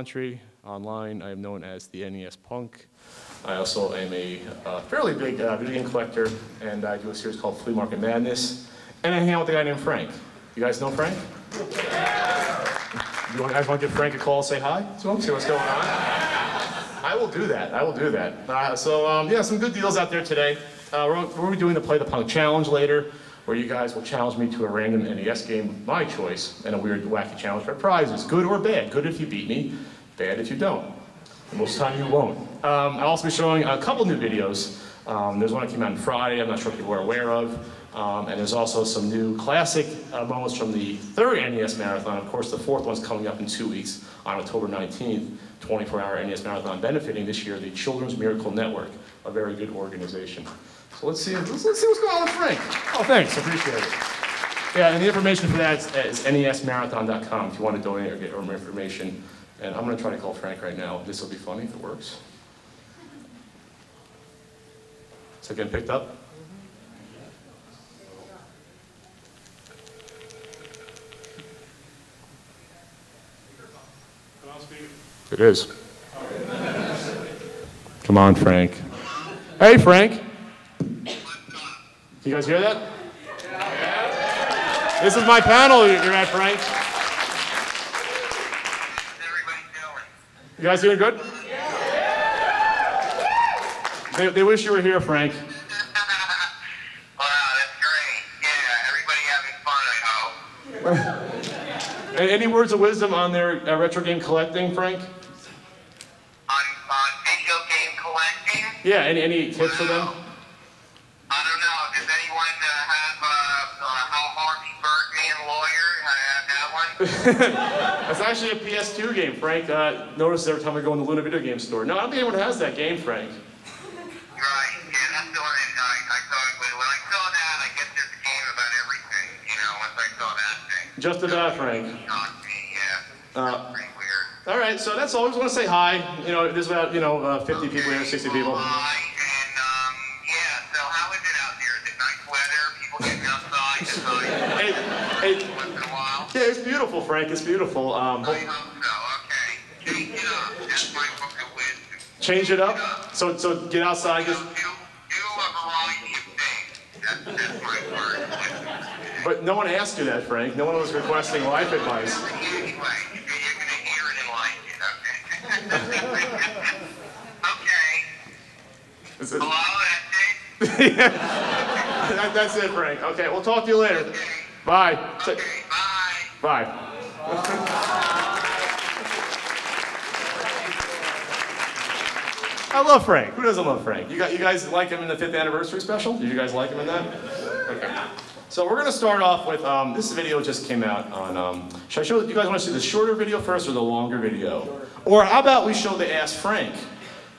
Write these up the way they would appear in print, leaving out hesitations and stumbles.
country. Online, I am known as the NES Punk. I also am a fairly big video game collector, and I do a series called Flea Market Madness. And I hang out with a guy named Frank. You guys know Frank? You guys want to give Frank a call, say hi to him, see what's going on? I will do that. I will do that. Yeah, some good deals out there today. We're doing the Play the Punk Challenge later, where you guys will challenge me to a random NES game of my choice, and a weird, wacky challenge for prizes. Good or bad. Good if you beat me, bad if you don't. Most of the time you won't. I'll also be showing a couple new videos. There's one that came out on Friday, I'm not sure if people are aware of. And there's also some new classic moments from the third NES Marathon. Of course, the fourth one's coming up in 2 weeks on October 19th, 24-hour NES Marathon, benefiting this year the Children's Miracle Network, a very good organization. So let's see what's going on with Frank. Oh, thanks, appreciate it. Yeah, and the information for that is nesmarathon.com if you want to donate or get more information. And I'm going to try to call Frank right now. This will be funny if it works. Is it getting picked up? It is. Come on, Frank. Hey, Frank. You guys hear that? This is my panel you're at, Frank. You guys doing good? They wish you were here, Frank. Wow, that's great. Yeah, everybody having fun, I hope. Any words of wisdom on their retro game collecting, Frank? On video game collecting? Yeah, any tips for them? I don't know. Does anyone have How Harvey Birdman Lawyer? Have that one? That's actually a PS2 game, Frank. Notice every time I go in the Luna video game store. No, I don't think anyone has that game, Frank. Right. Yeah, that's the one I thought. When I saw that, I guess there's a game about everything, you know, once I saw that thing. Just about, Frank. Shocked me, yeah. That's pretty weird. All right, so that's all. I just want to say hi. You know, there's about, 50 people here, 60 people. Hi, and yeah, so how is it out there? Is it nice weather? People getting outside? Hey, once in a while? yeah, it's beautiful, Frank. It's beautiful. I hope so, okay. Change it up. That's my book of wisdom. Change it up. So get outside. Do a variety of things. That's my word. But no one asked you that, Frank. No one was requesting life advice. Anyway, you're going to hear it and like it, okay? Okay. Hello, that's it? Yeah. That's it, Frank. Okay, we'll talk to you later. Okay. Bye. Okay, bye. Bye. I love Frank. Who doesn't love Frank? You guys like him in the 5th anniversary special? Did you guys like him in that? Okay. So we're going to start off with, this video just came out on, should I show, you guys want to see the shorter video first or the longer video? Or how about we show the Ask Frank?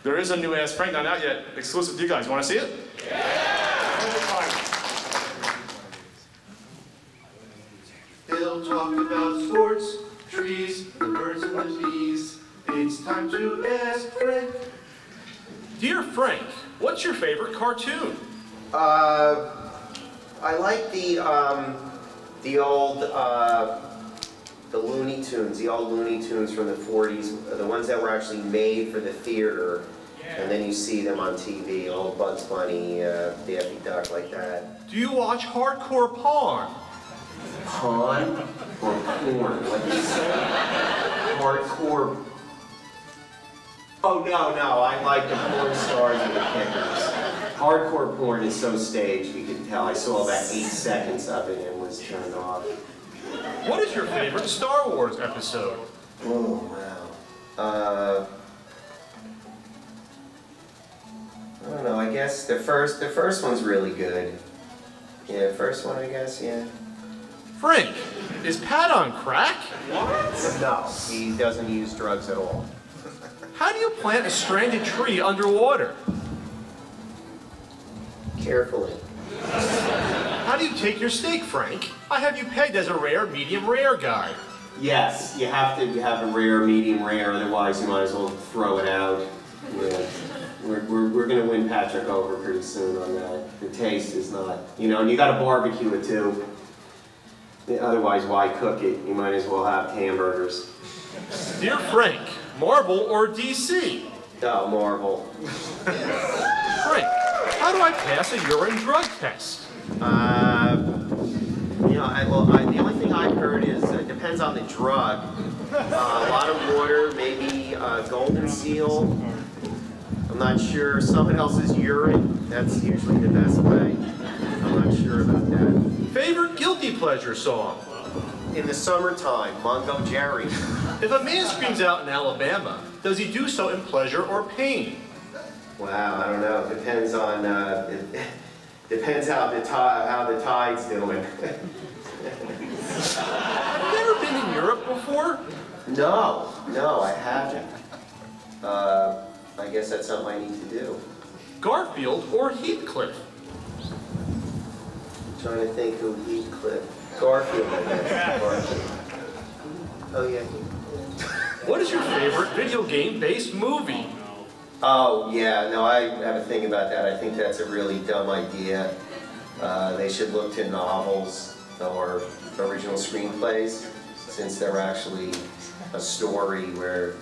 There is a new Ask Frank, not out yet, exclusive to you guys. You want to see it? Yeah! They'll talk about sports, trees, the birds and the bees. It's time to ask Frank. Dear Frank, what's your favorite cartoon? I like the old the Looney Tunes, the old Looney Tunes from the 40s, the ones that were actually made for the theater, and then you see them on TV, old Bugs Bunny, Daffy Duck, like that. Do you watch hardcore porn? Porn or porn? What did you say? Hardcore. Oh no, I like the porn stars and the kickers. Hardcore porn is so staged, you can tell. I saw about 8 seconds of it and was turned off. What is your favorite Star Wars episode? Oh, wow. I don't know, I guess the first one's really good. Yeah, the first one, I guess, yeah. Frank, is Pat on crack? What? No, he doesn't use drugs at all. How do you plant a stranded tree underwater? Carefully. How do you take your steak, Frank? I have you pegged as a rare, medium rare guy. Yes, you have to have a rare, medium rare, otherwise you might as well throw it out. Yeah. We're going to win Patrick over pretty soon on that. The taste is not, and you got to barbecue it too. Otherwise, why cook it? You might as well have hamburgers. Dear Frank, Marvel or DC? No, Marvel. Frank, how do I pass a urine drug test? You know, the only thing I've heard is it depends on the drug. A lot of water, maybe golden seal. I'm not sure. Someone else's urine. That's usually the best way. I'm not sure about that. Favorite guilty pleasure song? In the summertime, Mungo Jerry. If a man screams out in Alabama, does he do so in pleasure or pain? Wow, I don't know. Depends on. Depends how the tide's doing. Have you ever been in Europe before? No, I haven't. I guess that's something I need to do. Garfield or Heathcliff? Trying to think who Heathcliff. Garfield, I guess. Garfield. Oh yeah. What is your favorite video game-based movie? Oh yeah, no, I have a thing about that. I think that's a really dumb idea. They should look to novels or original screenplays, since they're actually a story where,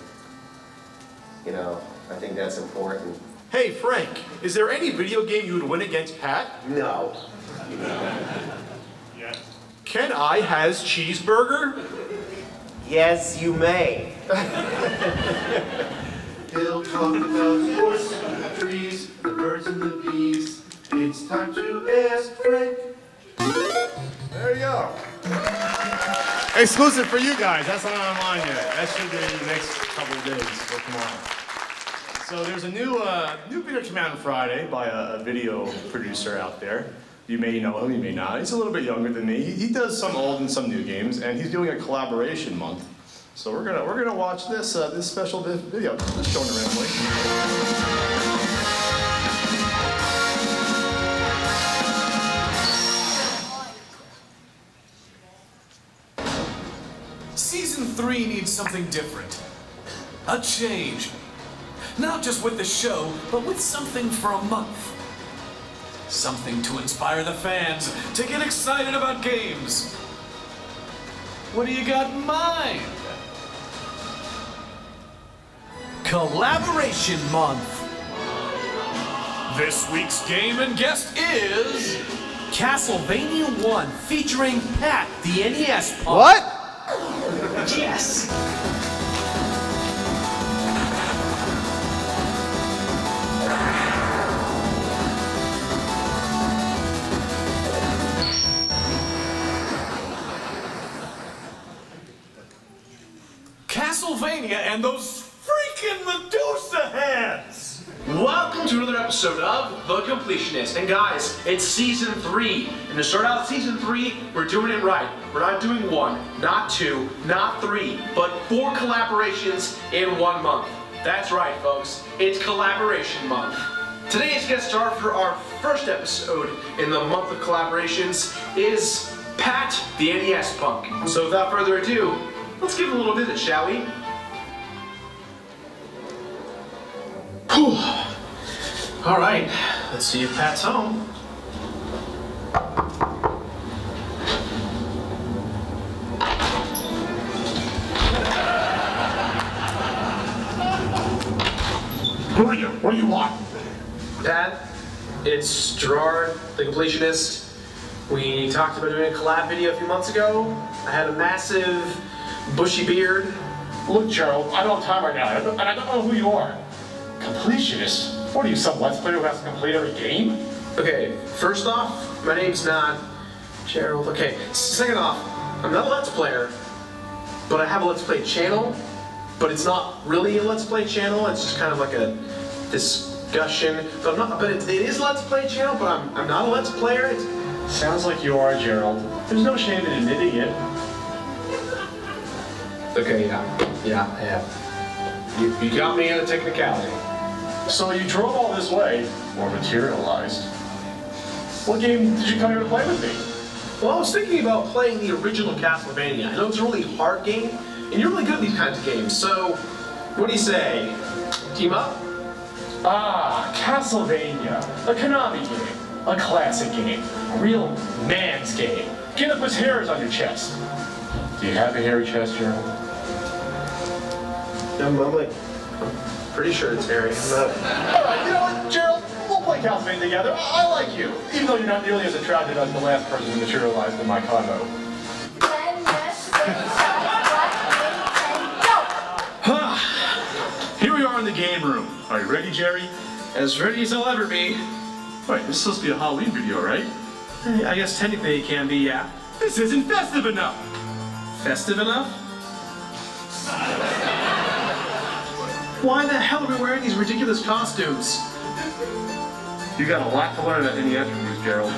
you know, I think that's important. Hey Frank, is there any video game you would win against Pat? No. Can I has cheeseburger? Yes, you may. He'll talk about sports, the trees, the birds and the bees. It's time to ask Frank. There you go. Exclusive for you guys. That's not online yet. That should be the next couple of days or tomorrow. So there's a new video came out on Friday by a video producer out there. You may know him, you may not. He's a little bit younger than me. He does some old and some new games, and he's doing a collaboration month. So we're gonna watch this this special video. Just showing it randomly. Season 3 needs something different. A change. Not just with the show, but with something for a month. Something to inspire the fans to get excited about games. What do you got in mind? Collaboration Month. This week's game and guest is Castlevania 1 featuring Pat, the NES punk. What? Yes. Castlevania and those freaking Medusa hands! Welcome to another episode of The Completionist. And guys, it's season 3. And to start out season 3, we're doing it right. We're not doing 1, not 2, not 3, but 4 collaborations in 1 month. That's right, folks. It's Collaboration Month. Today's guest star for our first episode in the month of collaborations is Pat, the NES punk. So without further ado, let's give him a little visit, shall we? Whew. All right, let's see if Pat's home. Who are you? What do you want? Pat, it's Gerard, the completionist. We talked about doing a collab video a few months ago. I had a massive bushy beard. Look, Gerald, I don't have time right now, and I don't know who you are. Completionist? What are you, some Let's Player who has to complete every game? Okay, first off, my name's not Gerald. Okay, second off, I'm not a Let's Player, but I have a Let's Play channel, but it's not really a Let's Play channel, it's just kind of like a discussion. But it is a Let's Play channel, but I'm not a Let's Player. Sounds like you are, Gerald. There's no shame in admitting it. Okay, yeah. You got me in a technicality. So you drove all this way, or materialized. What game did you come here to play with me? Well, I was thinking about playing the original Castlevania. I know it's a really hard game, and you're really good at these kinds of games, so what do you say? Team up? Ah, Castlevania. A Konami game. A classic game. A real man's game. Get up with hairs on your chest. Do you have a hairy chest, Gerald? I'm pretty sure it's Harry. I'm not... All right, you know what, Gerald? We'll play Castlevania together. I like you, even though you're not nearly as attractive as the last person who materialized in my condo. Here we are in the game room. Are you ready, Jerry? As ready as I'll ever be. Wait, this is supposed to be a Halloween video, right? I guess technically it can be, yeah. This isn't festive enough. Festive enough? Why the hell are we wearing these ridiculous costumes? You got a lot to learn at NES reviews, Gerald.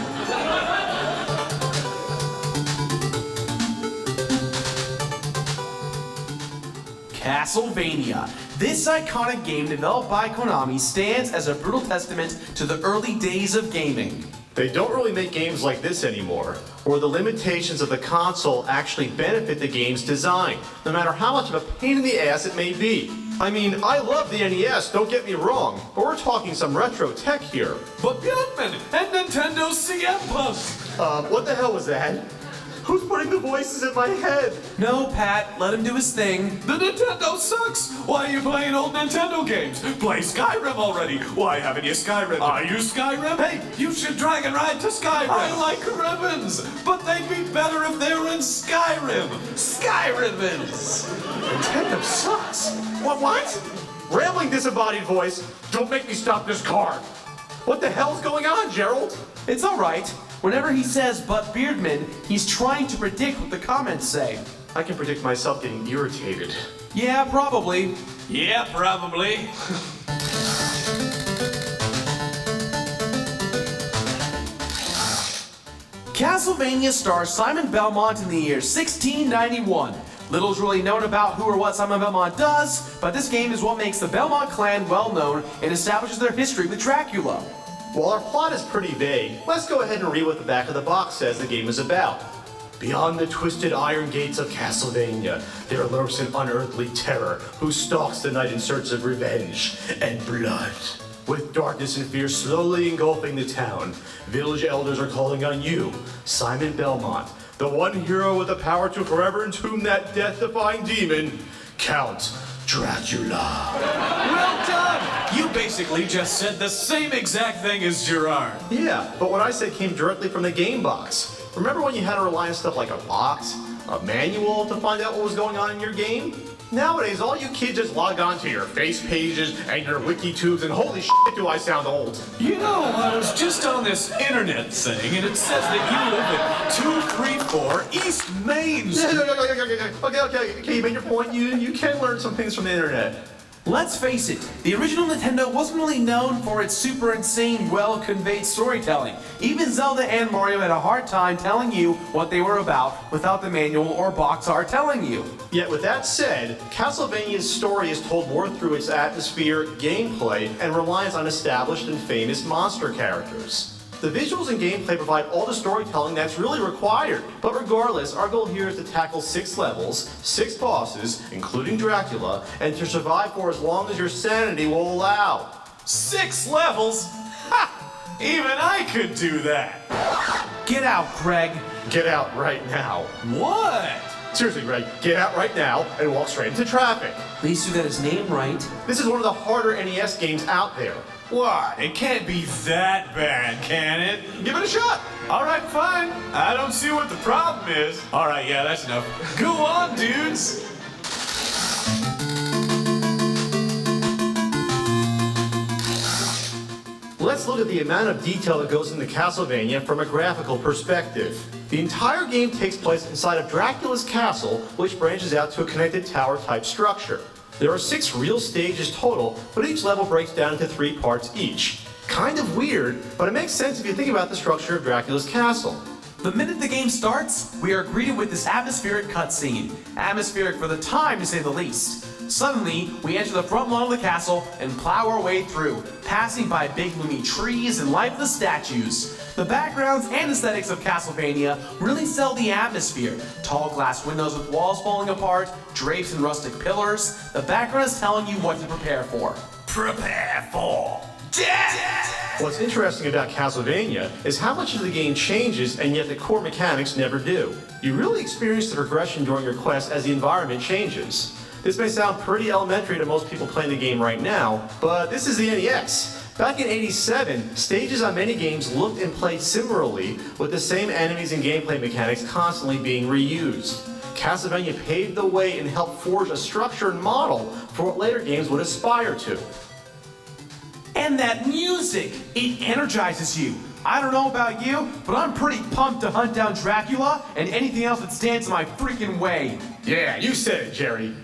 Castlevania. This iconic game developed by Konami stands as a brutal testament to the early days of gaming. They don't really make games like this anymore, where the limitations of the console actually benefit the game's design, no matter how much of a pain in the ass it may be. I mean, I love the NES, don't get me wrong, but we're talking some retro tech here. But Bjorkman and Nintendo CM Punk. What the hell was that? Who's putting the voices in my head? No, Pat, let him do his thing. The Nintendo sucks. Why are you playing old Nintendo games? Play Skyrim already. Why haven't you Skyrim? Are you Skyrim? Hey, you should drag and ride to Skyrim. I like ribbons, but they'd be better if they were in Skyrim. Skyribbons. Nintendo sucks. What? Rambling disembodied voice, don't make me stop this car. What the hell's going on, Gerald? It's all right. Whenever he says "but Beardman," he's trying to predict what the comments say. I can predict myself getting irritated. Yeah, probably. Yeah, probably. Castlevania stars Simon Belmont in the year 1691. Little's really known about who or what Simon Belmont does, but this game is what makes the Belmont clan well known and establishes their history with Dracula. While our plot is pretty vague, let's go ahead and read what the back of the box says the game is about. Beyond the twisted iron gates of Castlevania, there lurks an unearthly terror who stalks the night in search of revenge and blood. With darkness and fear slowly engulfing the town, village elders are calling on you, Simon Belmont, the one hero with the power to forever entomb that death-defying demon, Count Dracula. Well done! You basically just said the same exact thing as Gerard. Yeah, but what I said came directly from the game box. Remember when you had to rely on stuff like a box, a manual to find out what was going on in your game? Nowadays, all you kids just log on to your face pages and your wiki tubes, and holy shit, do I sound old. You know, I was just on this internet thing, and it says that you live at 234 East Main Street. Okay, you made your point. You can learn some things from the internet. Let's face it, the original Nintendo wasn't really known for its super insane, well-conveyed storytelling. Even Zelda and Mario had a hard time telling you what they were about without the manual or box art telling you. Yet with that said, Castlevania's story is told more through its atmosphere, gameplay, and reliance on established and famous monster characters. The visuals and gameplay provide all the storytelling that's really required. But regardless, our goal here is to tackle 6 levels, 6 bosses, including Dracula, and to survive for as long as your sanity will allow. 6 levels? Ha! Even I could do that. Get out, Greg. Get out right now. What? Seriously, Greg, get out right now and walk straight into traffic. At least you got his name right. This is one of the harder NES games out there. What? It can't be that bad, can it? Give it a shot. All right, fine. I don't see what the problem is. All right, yeah, that's enough. Go on, dudes. Let's look at the amount of detail that goes into Castlevania from a graphical perspective. The entire game takes place inside of Dracula's castle, which branches out to a connected tower-type structure. There are 6 real stages total, but each level breaks down into 3 parts each. Kind of weird, but it makes sense if you think about the structure of Dracula's castle. The minute the game starts, we are greeted with this atmospheric cutscene. Atmospheric for the time, to say the least. Suddenly, we enter the front lawn of the castle and plow our way through, passing by big gloomy trees and lifeless statues. The backgrounds and aesthetics of Castlevania really sell the atmosphere. Tall glass windows with walls falling apart, drapes and rustic pillars. The background is telling you what to prepare for. Prepare for death! What's interesting about Castlevania is how much of the game changes, and yet the core mechanics never do. You really experience the progression during your quest as the environment changes. This may sound pretty elementary to most people playing the game right now, but this is the NES. Back in '87, stages on many games looked and played similarly, with the same enemies and gameplay mechanics constantly being reused. Castlevania paved the way and helped forge a structure and model for what later games would aspire to. And that music, it energizes you. I don't know about you, but I'm pretty pumped to hunt down Dracula and anything else that stands in my freaking way. Yeah, you said it, Jerry.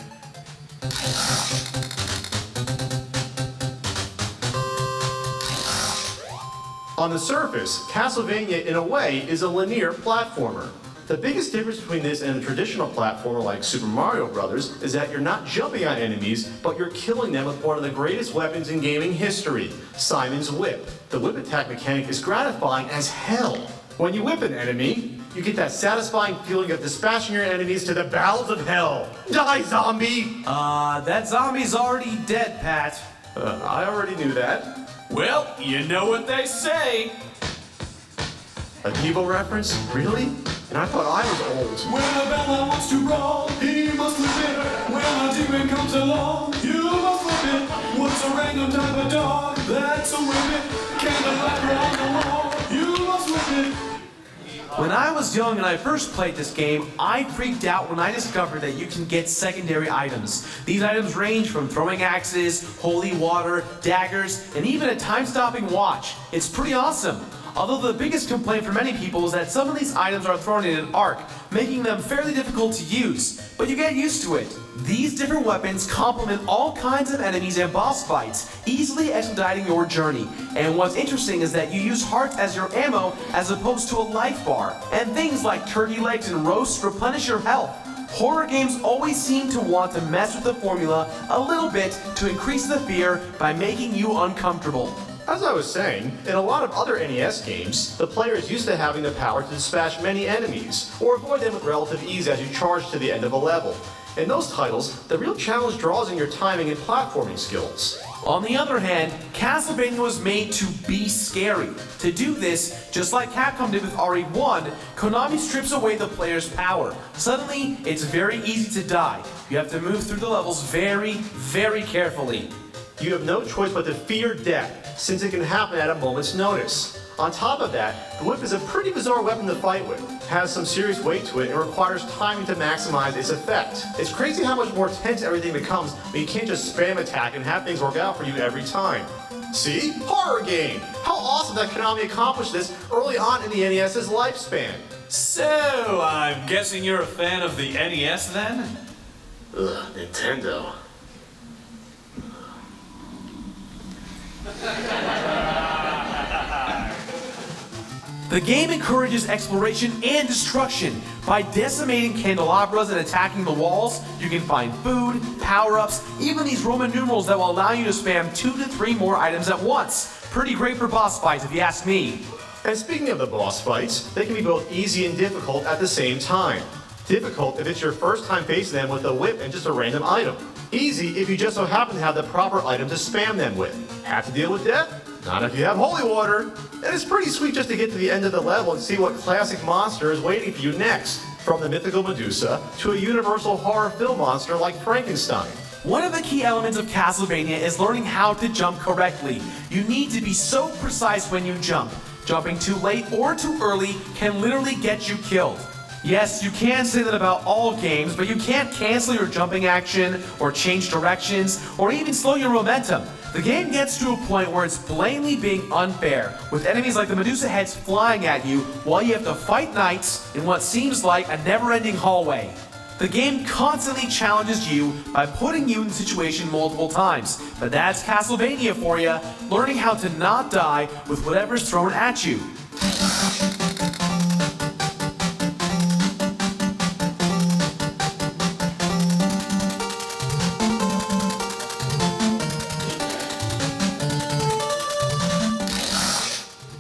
On the surface, Castlevania, in a way, is a linear platformer. The biggest difference between this and a traditional platformer like Super Mario Bros. Is that you're not jumping on enemies, but you're killing them with one of the greatest weapons in gaming history, Simon's Whip. The whip attack mechanic is gratifying as hell. When you whip an enemy, you get that satisfying feeling of dispatching your enemies to the bowels of hell. Die, zombie! That zombie's already dead, Pat. I already knew that. Well, you know what they say. A Devo reference? Really? And I thought I was old. When a Bella wants to brawl, he must whip it. When a demon comes along, you must whip it. What's a random type of dog? That's a whip it. Candelabra on the wall, you must whip it. When I was young and I first played this game, I freaked out when I discovered that you can get secondary items. These items range from throwing axes, holy water, daggers, and even a time-stopping watch. It's pretty awesome. Although the biggest complaint for many people is that some of these items are thrown in an arc, making them fairly difficult to use. But you get used to it. These different weapons complement all kinds of enemies and boss fights, easily expediting your journey. And what's interesting is that you use hearts as your ammo as opposed to a life bar. And things like turkey legs and roasts replenish your health. Horror games always seem to want to mess with the formula a little bit to increase the fear by making you uncomfortable. As I was saying, in a lot of other NES games, the player is used to having the power to dispatch many enemies, or avoid them with relative ease as you charge to the end of a level. In those titles, the real challenge draws in your timing and platforming skills. On the other hand, Castlevania was made to be scary. To do this, just like Capcom did with RE1, Konami strips away the player's power. Suddenly, it's very easy to die. You have to move through the levels very, very carefully. You have no choice but to fear death, since it can happen at a moment's notice. On top of that, the whip is a pretty bizarre weapon to fight with. It has some serious weight to it and requires timing to maximize its effect. It's crazy how much more tense everything becomes when you can't just spam attack and have things work out for you every time. See? Horror game! How awesome that Konami accomplished this early on in the NES's lifespan. So, I'm guessing you're a fan of the NES then? Ugh, Nintendo. The game encourages exploration and destruction. By decimating candelabras and attacking the walls, you can find food, power-ups, even these Roman numerals that will allow you to spam 2 to 3 more items at once. Pretty great for boss fights if you ask me. And speaking of the boss fights, they can be both easy and difficult at the same time. Difficult if it's your first time facing them with a whip and just a random item. Easy if you just so happen to have the proper item to spam them with. Have to deal with death? Not if you have holy water. And it's pretty sweet just to get to the end of the level and see what classic monster is waiting for you next. From the mythical Medusa to a universal horror film monster like Frankenstein. One of the key elements of Castlevania is learning how to jump correctly. You need to be so precise when you jump. Jumping too late or too early can literally get you killed. Yes, you can say that about all games, but you can't cancel your jumping action, or change directions, or even slow your momentum. The game gets to a point where it's blatantly being unfair, with enemies like the Medusa heads flying at you while you have to fight knights in what seems like a never-ending hallway. The game constantly challenges you by putting you in the situation multiple times, but that's Castlevania for you, learning how to not die with whatever's thrown at you.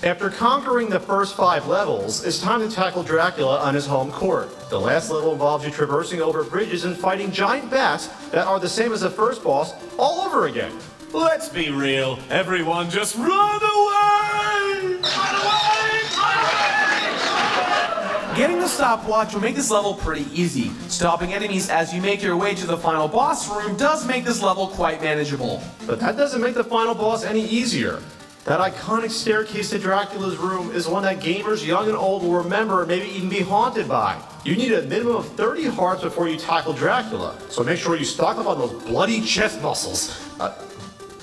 After conquering the first 5 levels, it's time to tackle Dracula on his home court. The last level involves you traversing over bridges and fighting giant bats that are the same as the first boss all over again. Let's be real. Everyone just run away! Run away! Run away! Getting the stopwatch will make this level pretty easy. Stopping enemies as you make your way to the final boss room does make this level quite manageable. But that doesn't make the final boss any easier. That iconic staircase to Dracula's room is one that gamers young and old will remember and maybe even be haunted by. You need a minimum of 30 hearts before you tackle Dracula, so make sure you stock up on those bloody chest muscles.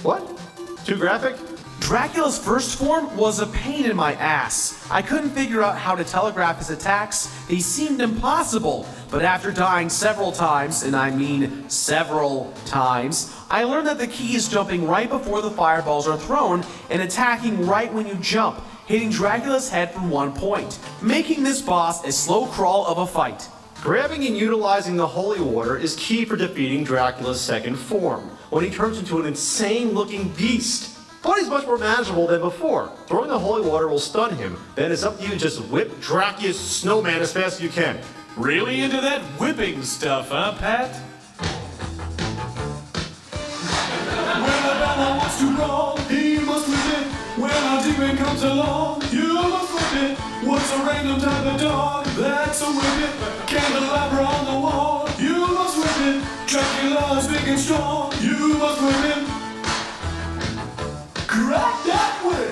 What? Too graphic? Dracula's first form was a pain in my ass. I couldn't figure out how to telegraph his attacks. They seemed impossible. But after dying several times, and I mean several times, I learned that the key is jumping right before the fireballs are thrown and attacking right when you jump, hitting Dracula's head from one point, making this boss a slow crawl of a fight. Grabbing and utilizing the holy water is key for defeating Dracula's second form, when he turns into an insane-looking beast. But he's much more manageable than before. Throwing the holy water will stun him, then it's up to you to just whip Dracula's snowman as fast as you can. Really into that whipping stuff, huh, Pat? When a battle wants to brawl, he must whip it. When a demon comes along, you must whip it. What's a random type of dog? That's a whip it. Candelabra on the wall, you must whip it. Dracula's big and strong, you must whip him. Crack that whip!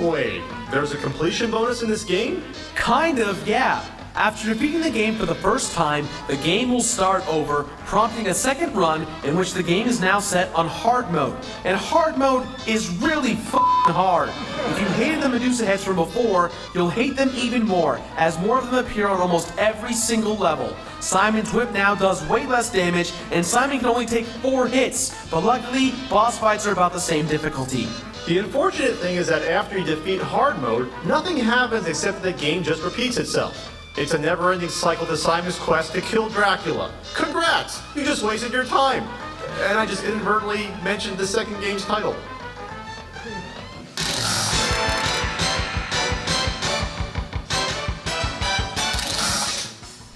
Wait, there's a completion bonus in this game? Kind of, yeah. After defeating the game for the first time, the game will start over, prompting a second run in which the game is now set on hard mode. And hard mode is really f***ing hard. If you hated the Medusa heads from before, you'll hate them even more, as more of them appear on almost every single level. Simon's whip now does way less damage, and Simon can only take 4 hits, but luckily, boss fights are about the same difficulty. The unfortunate thing is that after you defeat hard mode, nothing happens except that the game just repeats itself. It's a never-ending cycle to Simon's quest to kill Dracula. Congrats! You just wasted your time. And I just inadvertently mentioned the second game's title.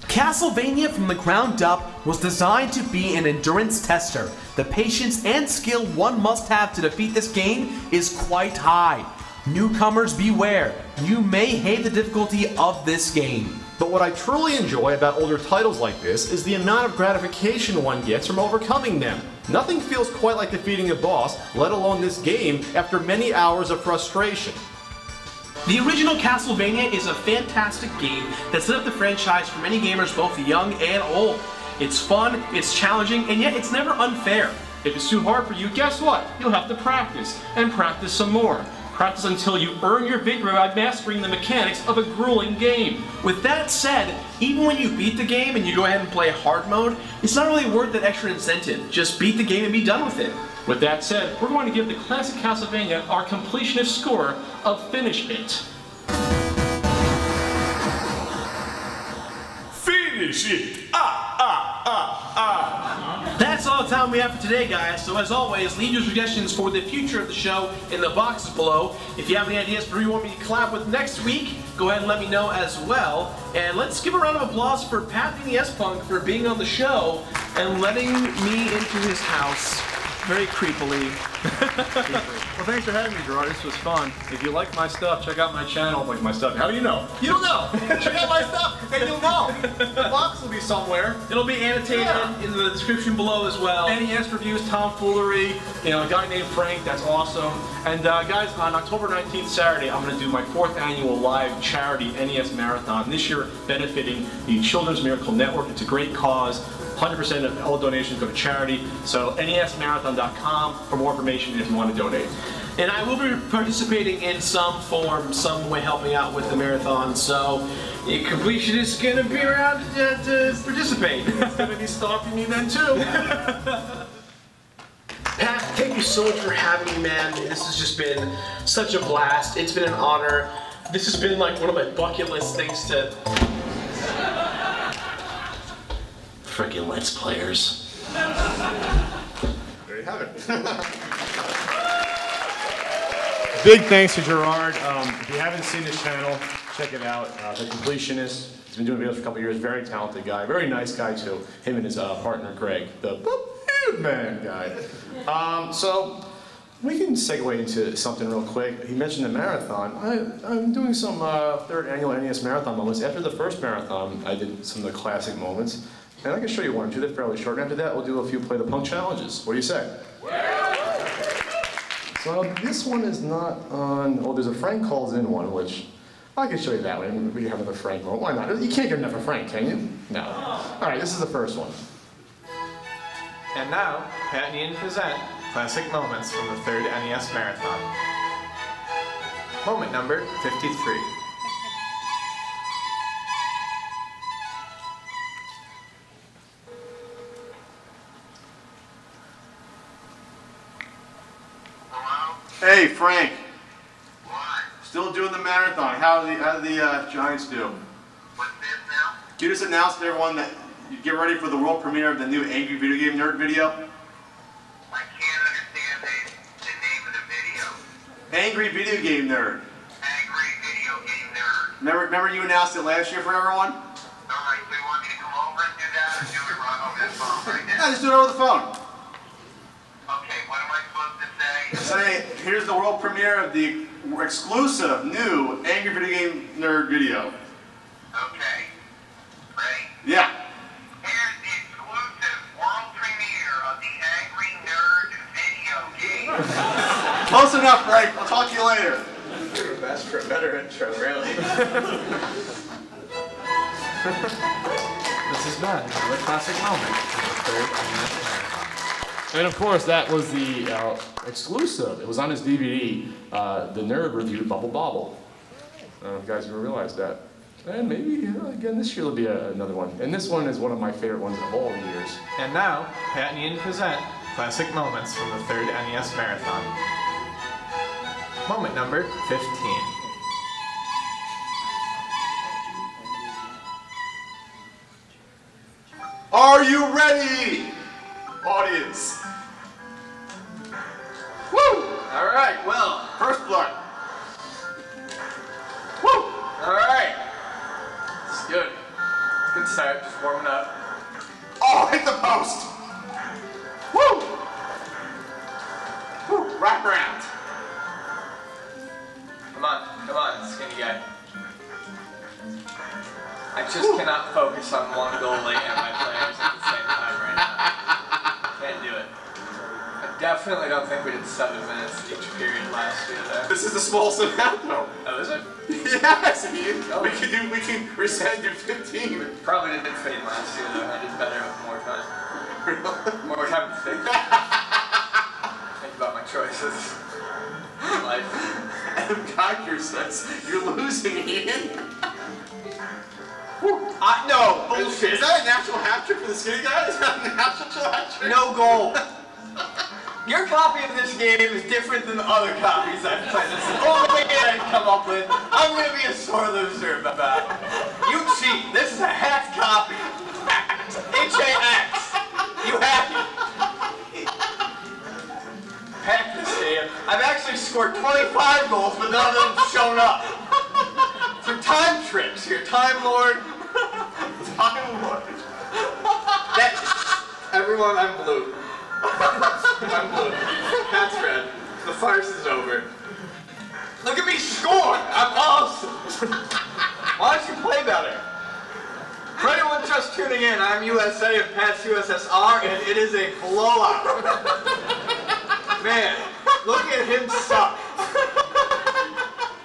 Castlevania from the ground up was designed to be an endurance tester. The patience and skill one must have to defeat this game is quite high. Newcomers beware, you may hate the difficulty of this game. But what I truly enjoy about older titles like this is the amount of gratification one gets from overcoming them. Nothing feels quite like defeating a boss, let alone this game, after many hours of frustration. The original Castlevania is a fantastic game that set up the franchise for many gamers both young and old. It's fun, it's challenging, and yet it's never unfair. If it's too hard for you, guess what? You'll have to practice, and practice some more. Practice until you earn your victory by mastering the mechanics of a grueling game. With that said, even when you beat the game and you go ahead and play hard mode, it's not really worth that extra incentive. Just beat the game and be done with it. With that said, we're going to give the classic Castlevania our completionist score of Finish It. Finish it! That's all the time we have for today, guys. So as always, leave your suggestions for the future of the show in the boxes below. If you have any ideas for who you want me to collab with next week, go ahead and let me know as well. And let's give a round of applause for Pat the NES Punk for being on the show and letting me into his house very creepily. Well, thanks for having me, Gerard. This was fun. If you like my stuff, check out my channel. Like my stuff. How do you know? You don't know. Check out my stuff, and you'll know. The box will be somewhere. It'll be annotated in the description below as well. NES reviews, tomfoolery. You know, a guy named Frank. That's awesome. And guys, on October 19th, Saturday, I'm going to do my 4th annual live charity NES marathon. This year, benefiting the Children's Miracle Network. It's a great cause. 100% of all donations go to charity. So nesmarathon.com for more information if you want to donate. And I will be participating in some form, some way, helping out with the marathon. So the completion is going to be around to participate. It's going to be stalking me then too. Pat, thank you so much for having me, man. This has just been such a blast. It's been an honor. This has been like one of my bucket list things to... Frickin' Let's Players. There you have it. Big thanks to Gerard. If you haven't seen his channel, check it out. The Completionist. He's been doing videos for a couple years. Very talented guy. Very nice guy too. Him and his partner Greg, the man guy. So We can segue into something real quick. He mentioned the marathon. I'm doing some third annual NES marathon moments. After the first marathon, I did some of the classic moments. And I can show you one or two. They're fairly short. And after that, we'll do a few Play the Punk challenges. What do you say? So this one is not on, oh, there's a Frank Calls In one, which I can show you that one. We have another Frank moment. Why not? You can't get enough of Frank, can you? No. All right, this is the first one. And now, Pat and Ian present classic moments from the third NES Marathon. Moment number 53. Hey, Frank. What? Still doing the marathon. How did the Giants do? What's this now? You just announced to everyone that you get ready for the world premiere of the new Angry Video Game Nerd video. I can't understand the name of the video. Angry Video Game Nerd. Angry Video Game Nerd. Remember you announced it last year for everyone? Alright, so you want me to come over and do that or do it right on this phone right now? Yeah, just do it over the phone. Okay, what am I supposed to say? Say, here's the world premiere of the exclusive new Angry Video Game Nerd video. Okay. Ready? Yeah. Here's the exclusive world premiere of the Angry Nerd video game. Close enough, Frank. I'll talk to you later. You're the best for a better intro, really. This has been another classic moment from the third NES Marathon. And of course, that was the exclusive. It was on his DVD, the Nerd Review Bubble Bobble. I don't know if you guys ever realized that. And maybe, again, this year will be another one. And this one is one of my favorite ones of all the years. And now, Pat and Ian present classic moments from the third NES Marathon. Moment number 15. Are you ready, audience? Woo! All right, well, First blood. woo! All right. It's good. Good start, just warming up. Oh, hit the post. Woo! Woo! Wrap around. Come on, skinny guy. I just cannot focus on one goalie and my players at the same time right now. Can't do it. I definitely don't think we did 7 minutes each period last year there. This is the smallest amount, though. Oh, is it? Yes, we can reset to 15. Probably didn't fade last year though. I did better with more time. More time to think. Think about my choices in life. Adam Geiger says you're losing, Ian. No, bullshit. Is that a natural hat trick for the skinny guy? Is that a natural hat trick? No goal. Your copy of this game is different than the other copies I've played. That's the only thing I can come up with. I'm going to be a sore loser about that. You cheat. This is a hacked copy. H-A-X. You hack it. Hack this game. I've actually scored 25 goals, but none of them have shown up. Some time tricks here. Time Lord. Time Lord. Everyone, I'm blue. I'm blue. Pat's red. The farce is over. Look at me score! I'm awesome! Why don't you play better? For anyone just tuning in, I'm USA and Pat's USSR, and it is a blowout. Man, look at him suck.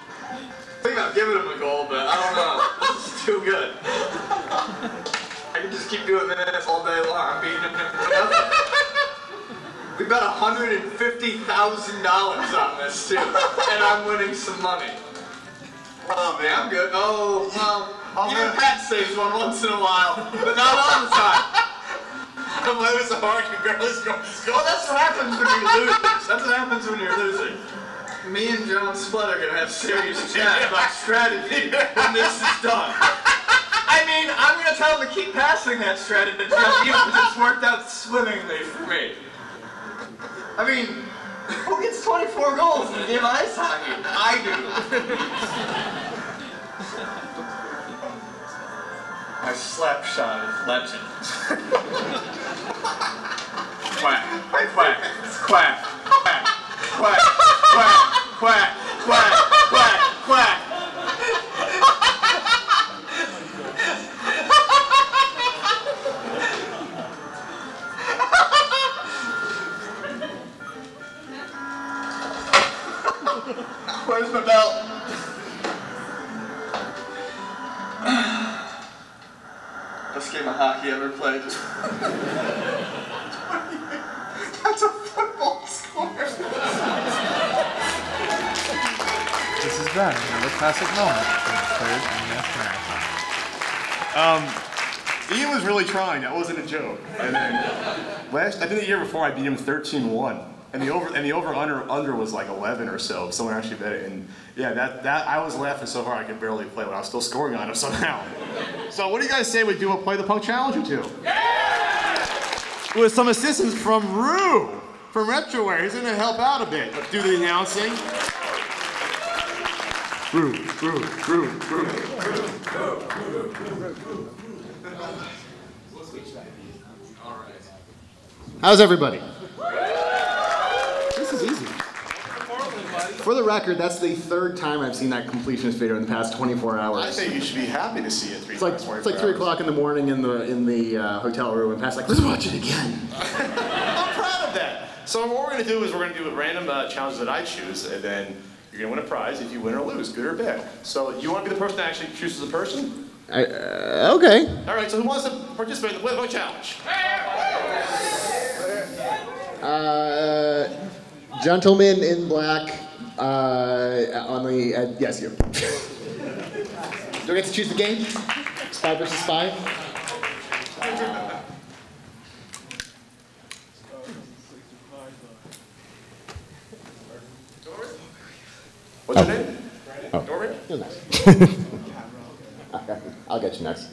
I think I'm giving him a goal, but I don't know. This is too good. I can just keep doing this all day long. I'm beating him for nothing. We bet $150,000 on this too, and I'm winning some money. Oh man, I'm good. Oh, well, even Pat saves one once in a while, but not all the time. I'm losing hard. You barely scored. Well, that's what happens when you lose. That's what happens when you're losing. Me and John Spud are gonna have serious chat about strategy when this is done. I mean, I'm gonna tell him to keep passing that strategy because it's worked out swimmingly for me. I mean, who gets 24 goals in the game of ice hockey? I do. My slap shot is legend. Quack, quack, quack, quack. quack, quack, quack, quack, quack, quack. Where's my belt? Best game of hockey I ever played. That's a football score. This has been another classic moment from the third NES Marathon. Ian was really trying. That wasn't a joke. And then I think the year before I beat him 13-1. And the over under was like 11 or so. If someone actually bet it, and yeah, that I was laughing so hard I could barely play when I was still scoring on him somehow. So what do you guys say we do a play the punk challenge or two? Yeah! With some assistance from Rue from Retroware. He's gonna help out a bit. Let's do the announcing. Rue. How's everybody? This is easy. For the record, that's the third time I've seen that completionist video in the past 24 hours. I think you should be happy to see it It's like 3 o'clock in the morning in the hotel room, and Pat's like, let's watch it again. I'm proud of that. So what we're going to do is we're going to do random challenges that I choose, and then you're going to win a prize if you win or lose, good or bad. So you want to be the person that actually chooses a person? Okay. All right, so who wants to participate in the Play the Punk Challenge? Gentleman in black on the, yes, you. Do I get to choose the game? 5 versus 5? What's your name? Oh. Dorian? You're nice. I'll get you next.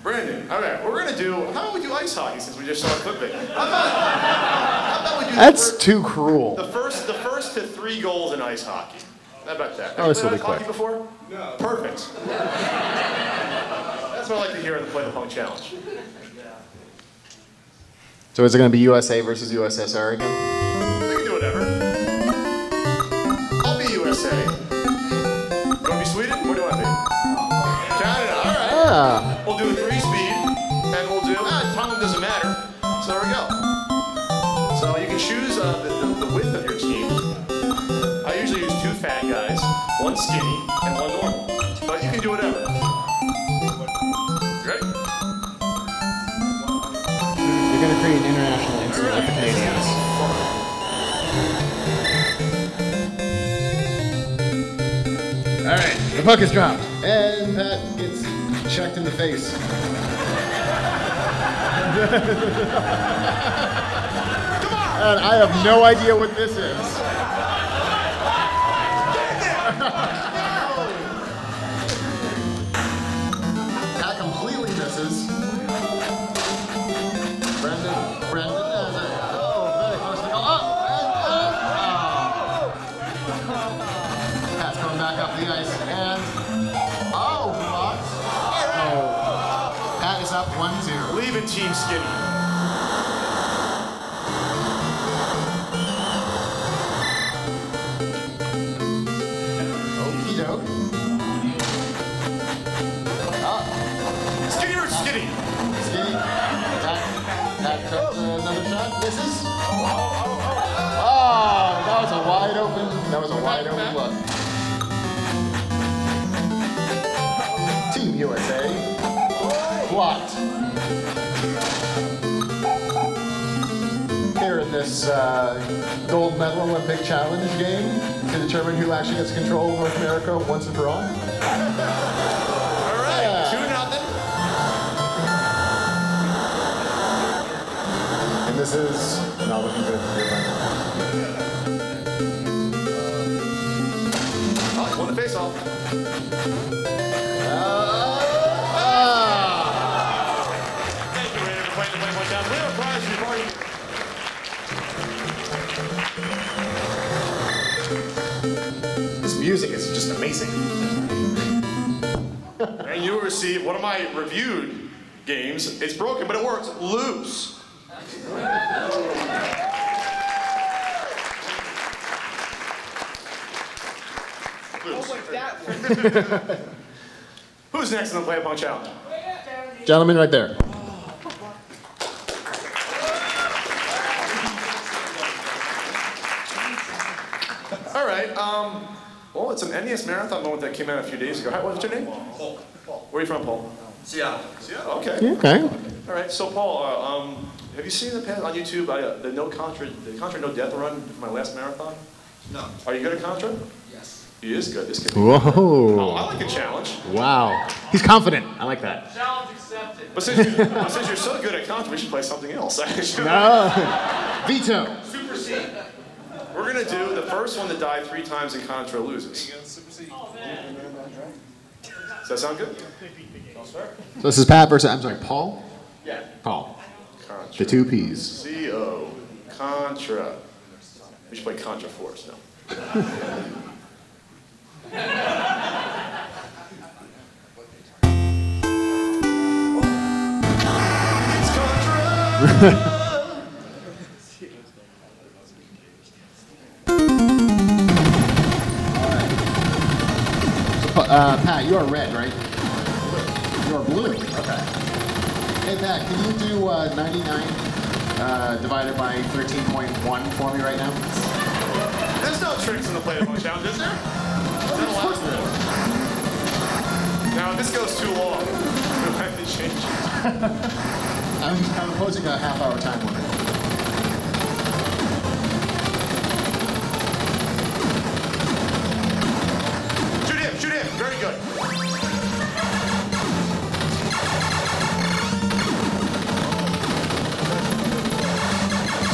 Brandon. Okay, we're gonna do. How about we do ice hockey since we just saw it quickly? How about we do? That's too cruel. The first to 3 goals in ice hockey. How about that? Oh, this will be Have you played quick. ice hockey before? No. Perfect. That's what I like to hear in the Play the Punk Challenge. So is it going to be USA versus USSR again? We can do whatever. I'll be USA. You want to be Sweden? Where do you want to be? Canada. All right. Ah. We'll do a 3-speed, and we'll do. Time doesn't matter. So there we go. So you can choose the width of your team. I usually use 2 fat guys, 1 skinny, and 1 normal. But you can do whatever. Ready? You're going to create an international incident with the Canadians. All right, the puck is dropped, and Pat gets checked in the face. And I have no idea what this is. Pat completely misses. Brendan has it. Oh, very close to the goal. Pat's going back up the ice, and blocked. Oh, Pat is up 1-0. Leave it, Team Skinny. Okie doke. Skinny versus Skinny. Skinny. Pat took another shot. Misses. Oh, that was a wide open. That was a wide open look. Team USA. Blocked. Here in this gold medal Olympic challenge game to determine who actually gets control of North America once and for all. All right, 2-0. And this is not looking good for your Oh, won the face-off. Thank you, Randy, for playing the Play One Challenge. We have a prize for you. This music is just amazing. And you will receive one of my reviewed games. It's broken, but it works. Loose. Who's next in the Play-a-Pong Challenge? Gentleman right there. All right. Well, it's an NES marathon moment that came out a few days ago. What's your name? Paul. Where are you from, Paul? Seattle. Seattle. Okay. Okay. All right. So, Paul, have you seen the past on YouTube the Contra No Death run for my last marathon? No. Are you good at Contra? Yes. He is good. This kid. Whoa. Oh, I like a challenge. Wow. He's confident. I like that. Challenge accepted. But since you're so good at Contra, we should play something else. No. Veto. Super C. We're gonna do the first one to die 3 times in Contra loses. Does that sound good? So this is Pat versus, I'm sorry, Paul? Yeah. Paul. Contra. The 2 Ps. CO. Contra. We should play Contra Force now. It's Contra! Pat, you are red, right? You are blue. Okay. Hey, Pat, can you do 99 divided by 13.1 for me right now? There's no tricks in the Play-a-Pong Challenge, is there? Is that allowed? Now, if this goes too long, we'll have to change it. I'm imposing a half-hour time limit. Shoot him. Very good.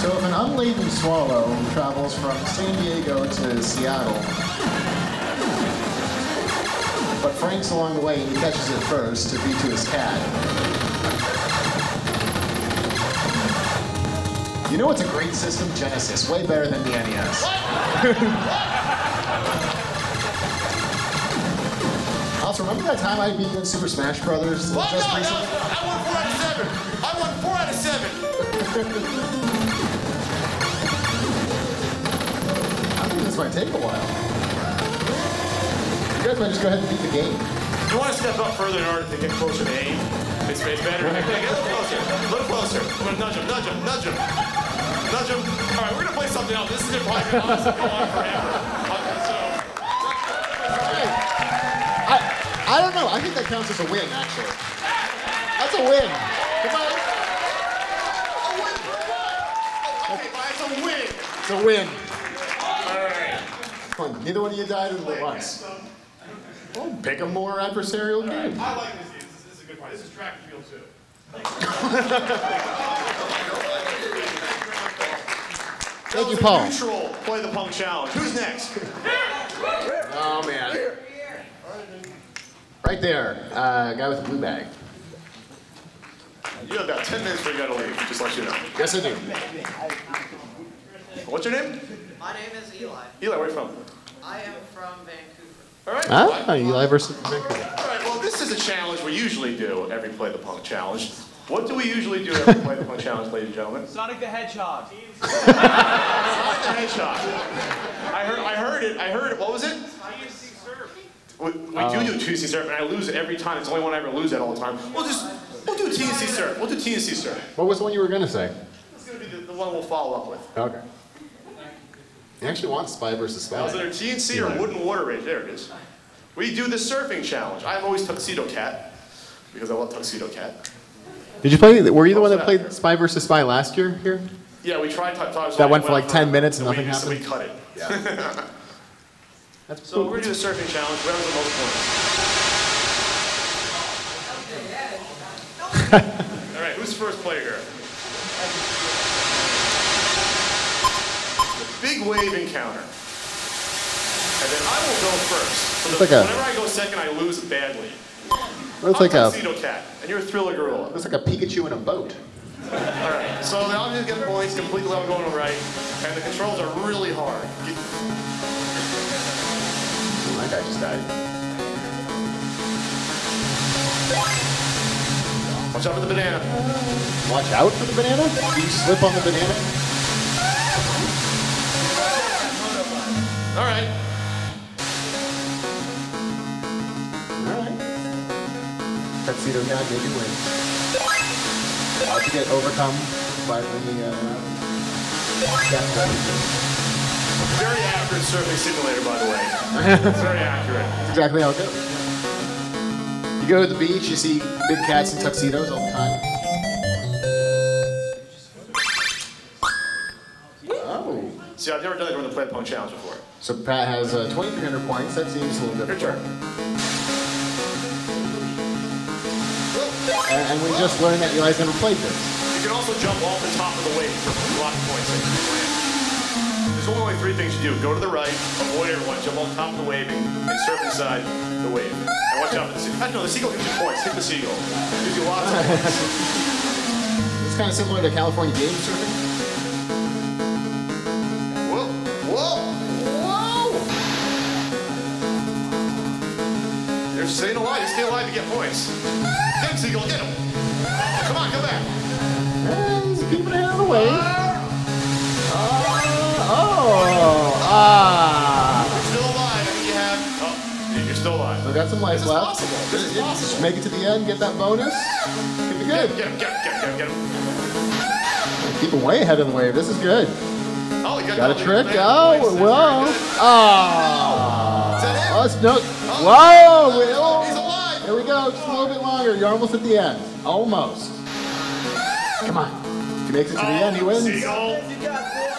So if an unladen swallow travels from San Diego to Seattle, but Frank's along the way and he catches it first to feed to his cat, you know what's a great system? Genesis. Way better than the NES. Also, remember that time I beat you in Super Smash Brothers just recently? I won 4 out of 7. I think this might take a while. You guys might just go ahead and beat the game. You want to step up further in order to get closer to aim? It's better. Get a little closer. I'm going to nudge him. All right, we're going to play something else. This is going to probably honestly go on forever. I don't know. I think that counts as a win, actually. That's a win. Come on. Okay, it's a win. It's a win. All right. Come on, neither one of you died in the once. Well, pick a more adversarial game. I like this game. This is a good part. This is track and field, too. Thank you, Paul. Neutral Play the Punk Challenge. Who's next? Oh, man. Right there, guy with a blue bag. You have about 10 minutes before you gotta leave, just to let you know. Yes, I do. What's your name? My name is Eli. Eli, where are you from? I am from Vancouver. All right. Ah, Eli versus Vancouver. All right, well, this is a challenge we usually do every Play the Punk Challenge. What do we usually do every Play the Punk Challenge, ladies and gentlemen? Sonic the Hedgehog. Sonic the Hedgehog. I heard it. What was it? We do TNC Surf, and I lose it every time. It's the only one I ever lose at all the time. We'll do TNC Surf. We'll do TNC Surf. What was the one you were going to say? It's going to be the one we'll follow up with. Okay. You actually want Spy versus Spy. That was either TNC or Wooden Water Rage. There it is. We do the surfing challenge. I'm always Tuxedo Cat, because I love Tuxedo Cat. Did you play, were you the one that played Spy versus Spy last year here? Yeah, we tried That went for like 10 minutes and nothing happened? So we cut it. Yeah. So we're going to do the surfing challenge. Whoever's the most points. All right, who's the first player here? The big wave encounter. And then I will go first. So whenever I go second, I lose badly. Looks like a Tuxedo Cat, and you're a Thriller Gorilla. Looks like a Pikachu in a boat. All right, so now I'm just getting points, completely level going right, and the controls are really hard. That guy just died. Watch out for the banana. Watch out for the banana? Do you slip on the banana? All right. Alright. Tuxedo guy making win. About to get overcome by the Very accurate surfing simulator, by the way. It's very accurate. That's exactly how it goes. You go to the beach, you see big cats in tuxedos all the time. Oh. See, I've never done it during the Play the Pong Challenge before. So Pat has 2,300 points. That seems a little Your difficult. turn. And we just learned that Eli's never played this. You can also jump off the top of the wave for a lot of points. There's only 3 things you do. Go to the right, avoid everyone, jump on top of the wave, and surf inside the wave. And watch out for the seagull. No, the seagull gives you points. Hit the seagull. It gives you lots of points. It's kind of similar to California game surfing. Whoa! Whoa! Whoa! You're staying alive. You stay alive to get points. Get him, seagull. Get him. Come on, come back. He's keeping it out of the way. You're still alive. I think you have. Oh, you're still alive. So got some life This is left. possible. This is possible. Just make it to the end, get that bonus. Could be good. Get him, get him, get him, get him, get him. Keep him way ahead of the wave. This is good. Oh, you Got a trick. points. Oh, That's whoa. very good. Oh. Is that it? Oh, it's no. Oh, Whoa. he's alive. Here we go. Just a little bit longer. You're almost at the end. Almost. Come on. If he makes it to the end, he wins. Seagull.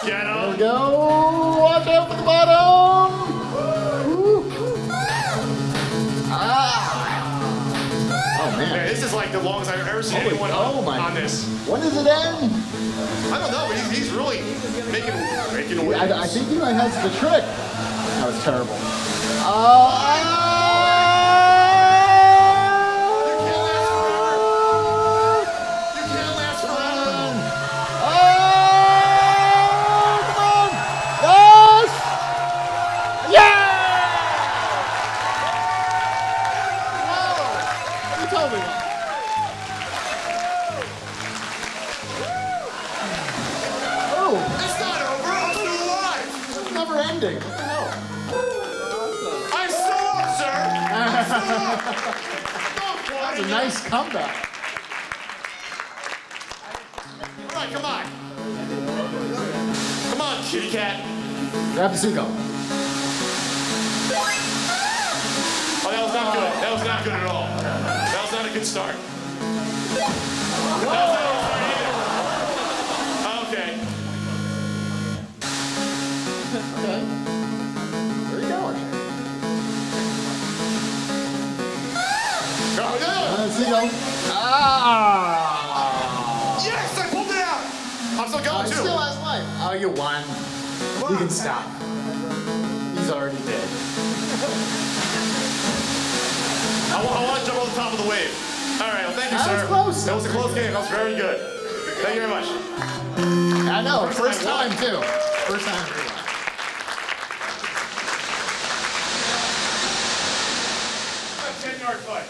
Get There we him. go. Watch out for the bottom. Woo. Oh, man. Man, this is like the longest I've ever seen anyone on this. When does it end? I don't know, but he's really making waves. I think Eli has the trick. That was terrible. You can't last forever. Come on! Yes! Yeah! Whoa! You told me that. Oh! It's not over. I'm still alive. It's never ending. What the hell? I'm still up, sir. I'm still up. That's a nice comeback. All right, come on. Come on, kitty cat. Grab the seagull. Oh, that was not good. That was not good at all. That was not a good start. That was not a good start either. Okay. Okay. Where are you going? Seagull. Yes, I pulled it out. I'm still going He too. still has life. Oh, you won. You can stop. He's already dead. I want to jump on the top of the wave. All right, well, thank you, That sir. was close. That was a close game. That was very good. Thank you very much. I know. First time, too. First time for Eli. A 10-yard fight.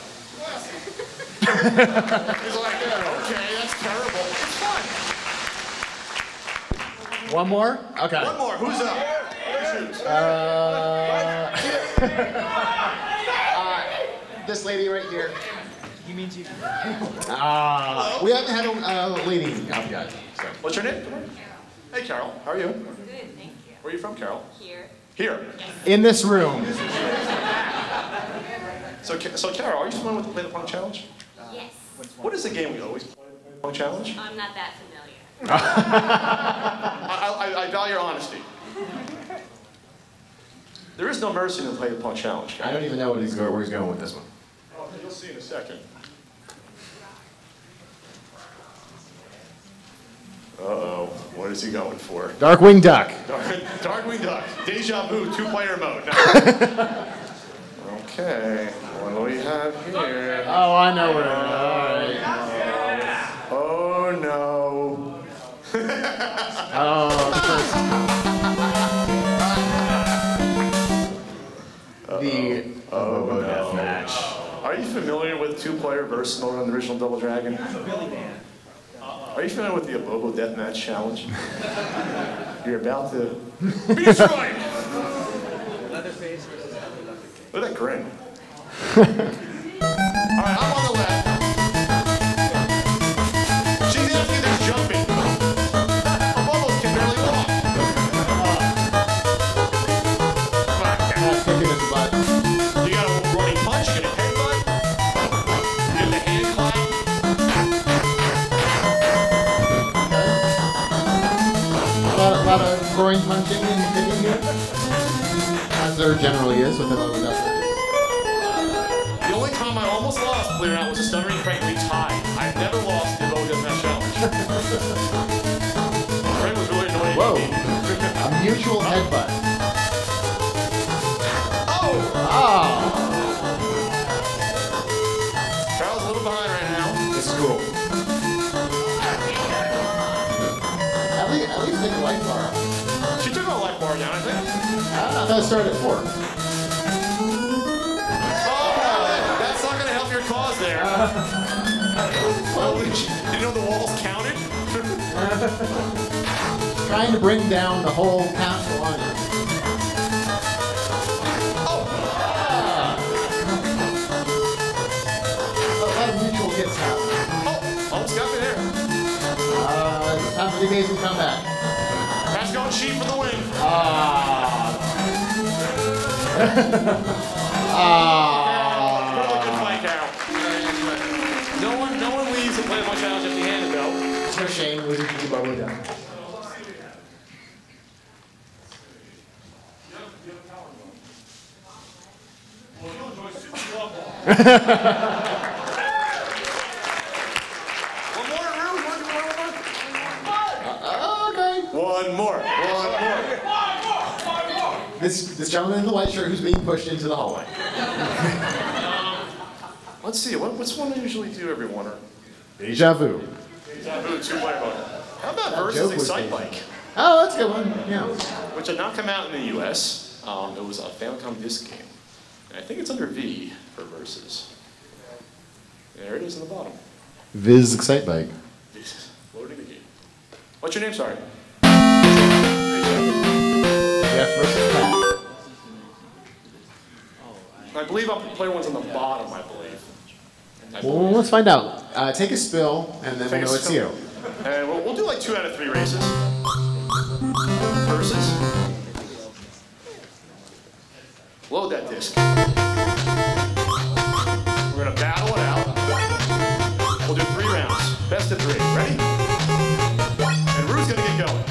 He's like, okay, that's terrible. It's fun. One more? Okay. One more. Who's up? This lady right here. He means you. We haven't had a lady up yet. So. What's your name? Hey, Carol. How are you? Good, thank you. Where are you from, Carol? Here. Here. In this room. So Carol, are you familiar with the Play the Pong Challenge? Yes. What is the game we always play, the Play the Pong Challenge? I'm not that familiar. I value your honesty. There is no mercy in the Play the Pong Challenge, Carol. I don't even know where he's going with this one. Oh, you'll see in a second. Uh-oh, what is he going for? Darkwing Duck. Darkwing Duck. Deja vu, 2-player mode. No. Okay, what do we have here? Oh, I know where. Oh no. The Bobo Death Match. Are you familiar with two-player versus mode on the original Double Dragon? Are you familiar with the Abobo Deathmatch Challenge? You're about to be destroyed! Leatherface versus Look at that grin. Alright, I'm on the left. She's asking this jumping. Abobo can barely walk. You got a running punch, you get a headbutt, you get the hand clap. A lot of throwing, punching, and hitting here, as there generally is with the low death. The only time I almost lost, believe it or not, was a Stuttering Frankly tie. I've never lost the Abobo Deathmatch Challenge. Frank was really annoying. Whoa! A mutual headbutt. Ah! Charles a little behind right now. This is cool. At least take a light bar. She took a light bar down, I think. I thought it started at 4. That's not going to help your cause there. Did you know the walls counted? Trying to bring down the whole castle on you. A lot of mutual hits happen. Oh, almost got me there. It's time for the amazing comeback. That's going cheap for the win. Good fight, Carol. No one leaves to play my challenge empty-handed, though. It's no shame losing to the Bubble down. One more. This gentleman in the white shirt who's being pushed into the hallway. Let's see. What's one I usually do every winter? Deja vu. Deja vu, two-player mode. How about versus Excite Bike? Oh, that's a good one. Yeah. Which had not come out in the U.S. It was a Famicom disc game. And I think it's under V for versus. There it is in the bottom. Viz Excite Bike. Loading the game. What's your name? Sorry. Jeff versus Pat. I believe player one's on the bottom, I believe. Well, let's find out. Take a spill, and then we'll know it's you. And we'll do like 2 out of 3 races. Versus. Load that disc. We're going to battle it out. We'll do 3 rounds. Best of 3. Ready? And Rue's going to get going.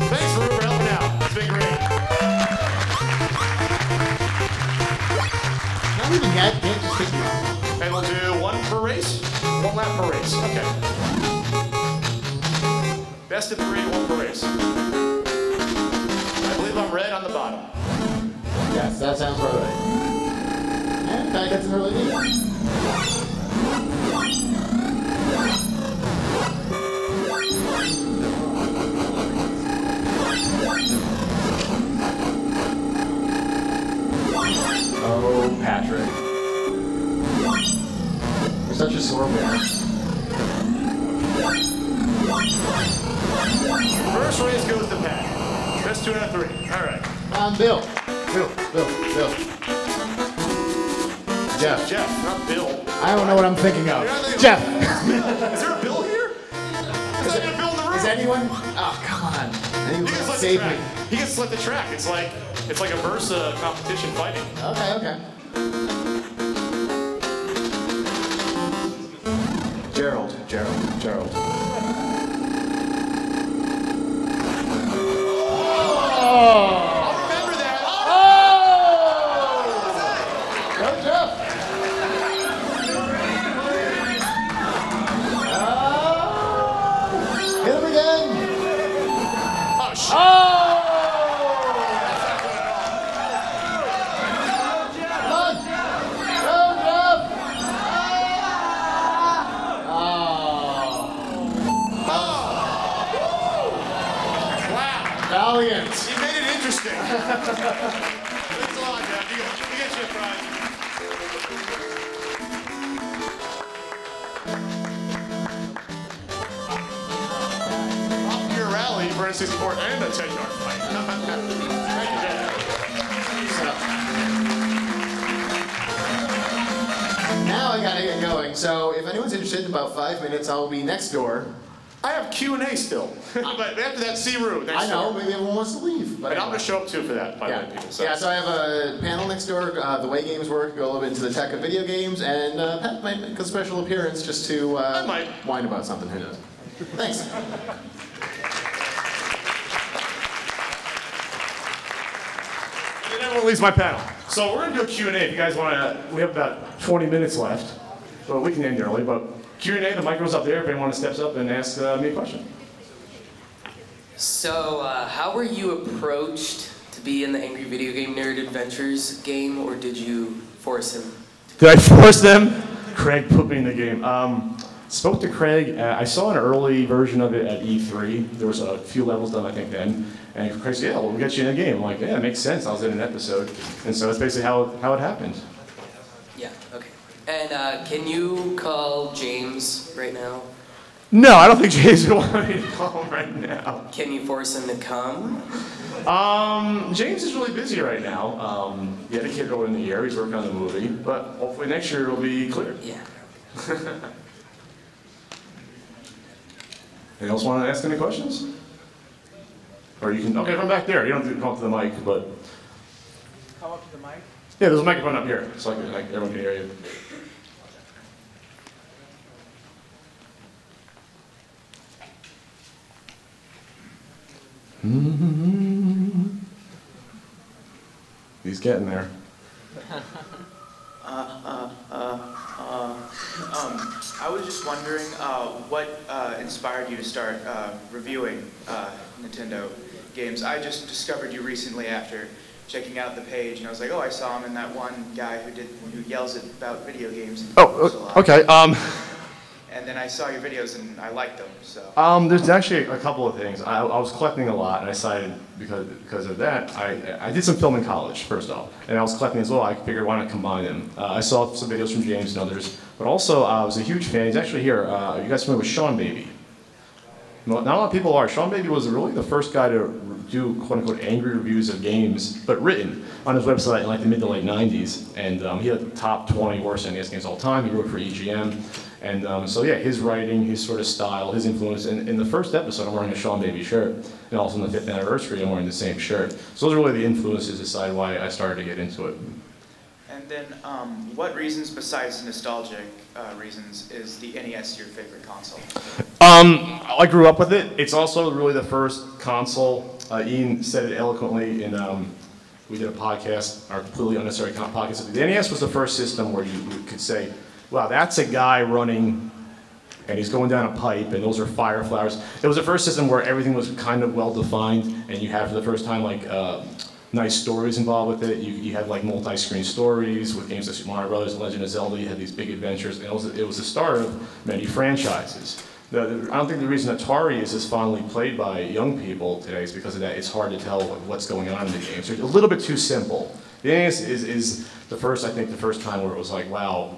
Thanks, Rue, for helping out. It's been great. Not even yet. Can't just pick you up. And we'll do 1 per race. 1 lap per race. Okay. Best of 3, 1 per race. I believe I'm red on the bottom. Yes, that sounds right. And Pat gets an early lead. Oh, Patrick. You're such a sore winner. First race goes to Pat. Best 2 out of 3. All right. Bill. Jeff. Jeff, not Bill. I don't know what I'm thinking of. Jeff. Is there a Bill here? Is there a Bill in the room? Is anyone? Oh, come on. Anyone save me. He gets to select the track. It's like a Versa competition fighting. Okay. Gerald. I'll remember that. Go, Jeff. Hit him again. Oh, shit. Valiant. He made it interesting. Thanks a lot, Jeff. You get your prize. Mario 64 and a 10-yard fight. Thank you, Dan. Now I gotta get going. So if anyone's interested, in about 5 minutes I'll be next door. I have Q&A still. But after that, see room next I know, door. maybe everyone wants to leave. But And I'm going to show up too for that, by the way, people. Yeah, so I have a panel next door, the way games work, go a little bit into the tech of video games, and Pat might make a special appearance just to whine about something. Who knows? Thanks. And everyone leaves my panel. So we're going to do a Q&A if you guys want to. We have about 20 minutes left. Well, we can end early, but Q&A, the mic goes up there if anyone steps up and asks me a question. So, how were you approached to be in the Angry Video Game Nerd Adventures game, or did you force him? Did I force them? Craig put me in the game. Spoke to Craig. I saw an early version of it at E3. There was a few levels done, I think, then. And Craig said, yeah, we'll get you in a game. I'm like, yeah, it makes sense. I was in an episode. And so that's basically how it happened. Yeah, okay. And can you call James right now? No, I don't think James would want me to call him right now. Can you force him to come? James is really busy right now. He had a kid over in the year. He's working on the movie. But hopefully next year it'll be clear. Yeah. Anyone else want to ask any questions? Or you can, okay, from back there. You don't have to come up to the mic, but. Come up to the mic? Yeah, there's a microphone up here, so everyone can hear you. He's getting there. I was just wondering what inspired you to start reviewing Nintendo games. I just discovered you recently after checking out the page, and I was like, oh, I saw him in that one guy who yells about video games. And Oh, okay. And then I saw your videos and I liked them. So. There's actually a couple of things. I was collecting a lot, and I decided because of that, I did some film in college first off, and I was collecting as well. I figured why not combine them. I saw some videos from James and others, but also I was a huge fan. He's actually here. You guys familiar with Sean Baby? Not a lot of people are. Sean Baby was really the first guy to do quote-unquote angry reviews of games, but written on his website in like the mid to late 90s. And he had the top 20 worst NES games of all time. He wrote for EGM. And so yeah, his writing, his sort of style, his influence. And in the first episode, I'm wearing a Sean Baby shirt. And also in the 5th anniversary, I'm wearing the same shirt. So those are really the influences that decided why I started to get into it. And then what reasons besides nostalgic reasons is the NES your favorite console? I grew up with it. It's also really the first console. Ian said it eloquently in, we did a podcast, our completely unnecessary podcast. The NES was the first system where you could say, wow, that's a guy running and he's going down a pipe and those are fire flowers. It was the first system where everything was kind of well defined and you had for the first time like nice stories involved with it. You had like multi-screen stories with games like Super Mario Brothers, Legend of Zelda. You had these big adventures, and it was the start of many franchises. I don't think the reason Atari is as fondly played by young people today is because of that. It's hard to tell what's going on in the games. They're a little bit too simple. The NES is the first, I think, the first time where it was like, wow,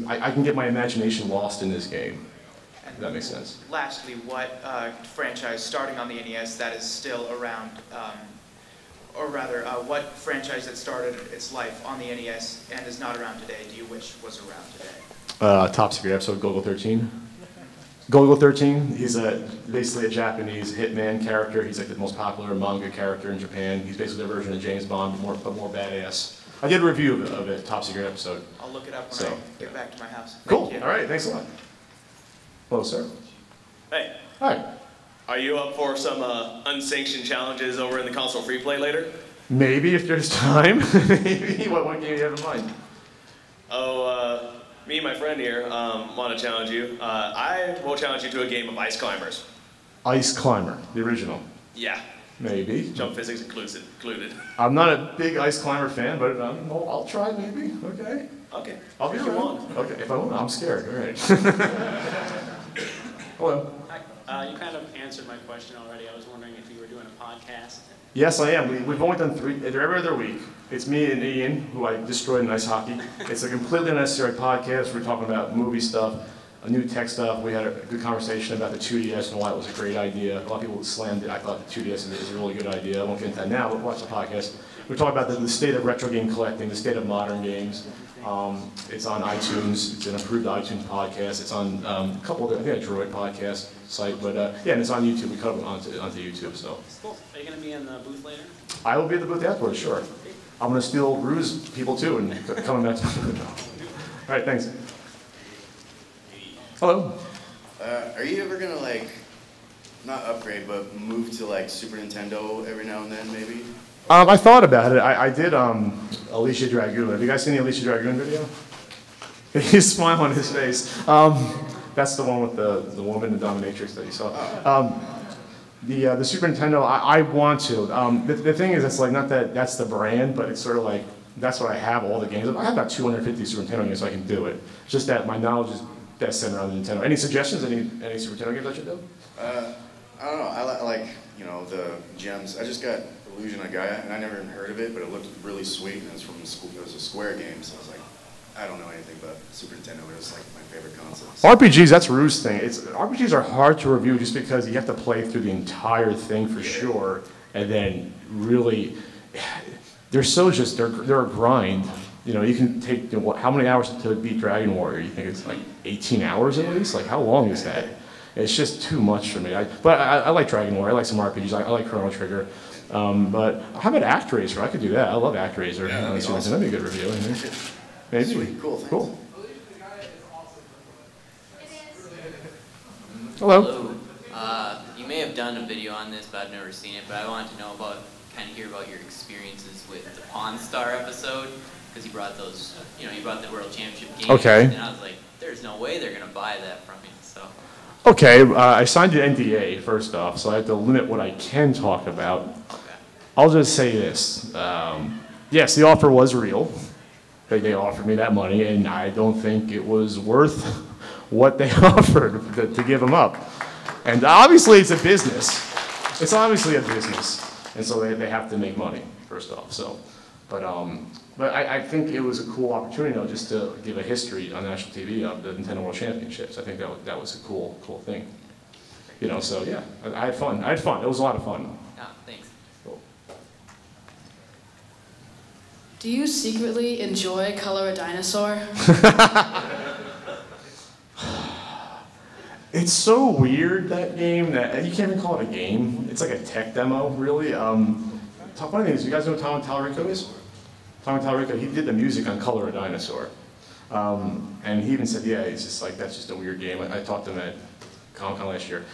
I can get my imagination lost in this game. If that makes sense. Lastly, what franchise starting on the NES that is still around, or rather, what franchise that started its life on the NES and is not around today do you wish was around today? Top secret episode, Golgo 13. Golgo 13, he's basically a Japanese hitman character. He's like the most popular manga character in Japan. He's basically a version of James Bond, but more badass. I did a review of it, top secret episode. I'll look it up when I get back to my house. Cool, all right, thanks a lot. Hello, sir. Hey. Hi. Are you up for some unsanctioned challenges over in the console free play later? Maybe, if there's time. Maybe. What game do you have in mind? Oh, me and my friend here want to challenge you. I will challenge you to a game of Ice Climbers. Ice Climber, the original. Yeah. Maybe. Jump physics included. I'm not a big Ice Climber fan, but I'll try maybe. Okay. Okay. I'll be if around. you want. Okay, if I want, I'm scared. All right. Hello. Hi. You kind of answered my question already. I was wondering if you were doing a podcast. Yes, I am. We've only done 3. They're every other week. It's me and Ian, who I destroyed in ice hockey. It's a completely unnecessary podcast. We're talking about movie stuff. new tech stuff. We had a good conversation about the 2DS and why it was a great idea. A lot of people slammed it. I thought the 2DS is a really good idea. I won't get into that now, but watch the podcast. We're talking about the state of retro game collecting, the state of modern games. It's on iTunes. It's an approved iTunes podcast. It's on a couple of, I think, a Droid podcast site. But yeah, and it's on YouTube. We cut it onto YouTube. So. Cool. Are you going to be in the booth later? I will be at the booth afterwards, sure. I'm going to steal Rue's people too and coming back to the booth. All right, thanks. Hello. Are you ever gonna like, not upgrade, but move to like Super Nintendo every now and then, maybe? I thought about it. I did Alicia Dragoon. Have you guys seen the Alicia Dragoon video? He's smiling on his face. That's the one with the woman, the dominatrix that you saw. The Super Nintendo, I want to. The thing is, it's like not that that's the brand, but it's sort of like that's what I have all the games. I have about 250 Super Nintendo games, so I can do it. It's just that my knowledge is best centered on the Nintendo. Any suggestions? Any Super Nintendo games I should do? I don't know. I like the gems. I just got Illusion of Gaia, and I never even heard of it, but it looked really sweet, and it was from school. It was a Square game, so I was like, I don't know anything about Super Nintendo, but it was like my favorite console. RPGs, that's Rue's thing. RPGs are hard to review just because you have to play through the entire thing for sure, and then really, they're a grind. You know, you can take, how many hours to beat Dragon Warrior? You think it's like 18 hours at least? Like, how long is that? It's just too much for me. But I like Dragon Warrior. I like some RPGs. I like Chrono Trigger. But how about ActRaiser? I could do that. I love ActRaiser. Yeah, that'd be awesome. That'd be a good review. Maybe. Sweet. Cool. Thanks. Cool. Hello. Hello. You may have done a video on this, but I've never seen it. But I wanted to know hear about your experiences with the Pawn Star episode, because you brought those, you brought the World Championship games. Okay. And I was like, there's no way they're gonna buy that from me. So. Okay, I signed an NDA first off, so I have to limit what I can talk about. Okay. I'll just say this. Yes, the offer was real. They offered me that money, and I don't think it was worth what they offered to give them up. And obviously, it's a business. It's obviously a business, and so they have to make money first off. So, but I think it was a cool opportunity, though, just to give a history on national TV of the Nintendo World Championships. I think that was a cool thing. So yeah, I had fun. It was a lot of fun. Ah, thanks. Cool. Do you secretly enjoy Color a Dinosaur? It's so weird, that game, that you can't even call it a game. It's like a tech demo, really. Funny thing is, you guys know who Tom Tallarico is? Tom Tallarico, he did the music on Color a Dinosaur. And he even said, yeah, it's just like, that's just a weird game. I talked to him at Comic-Con last year.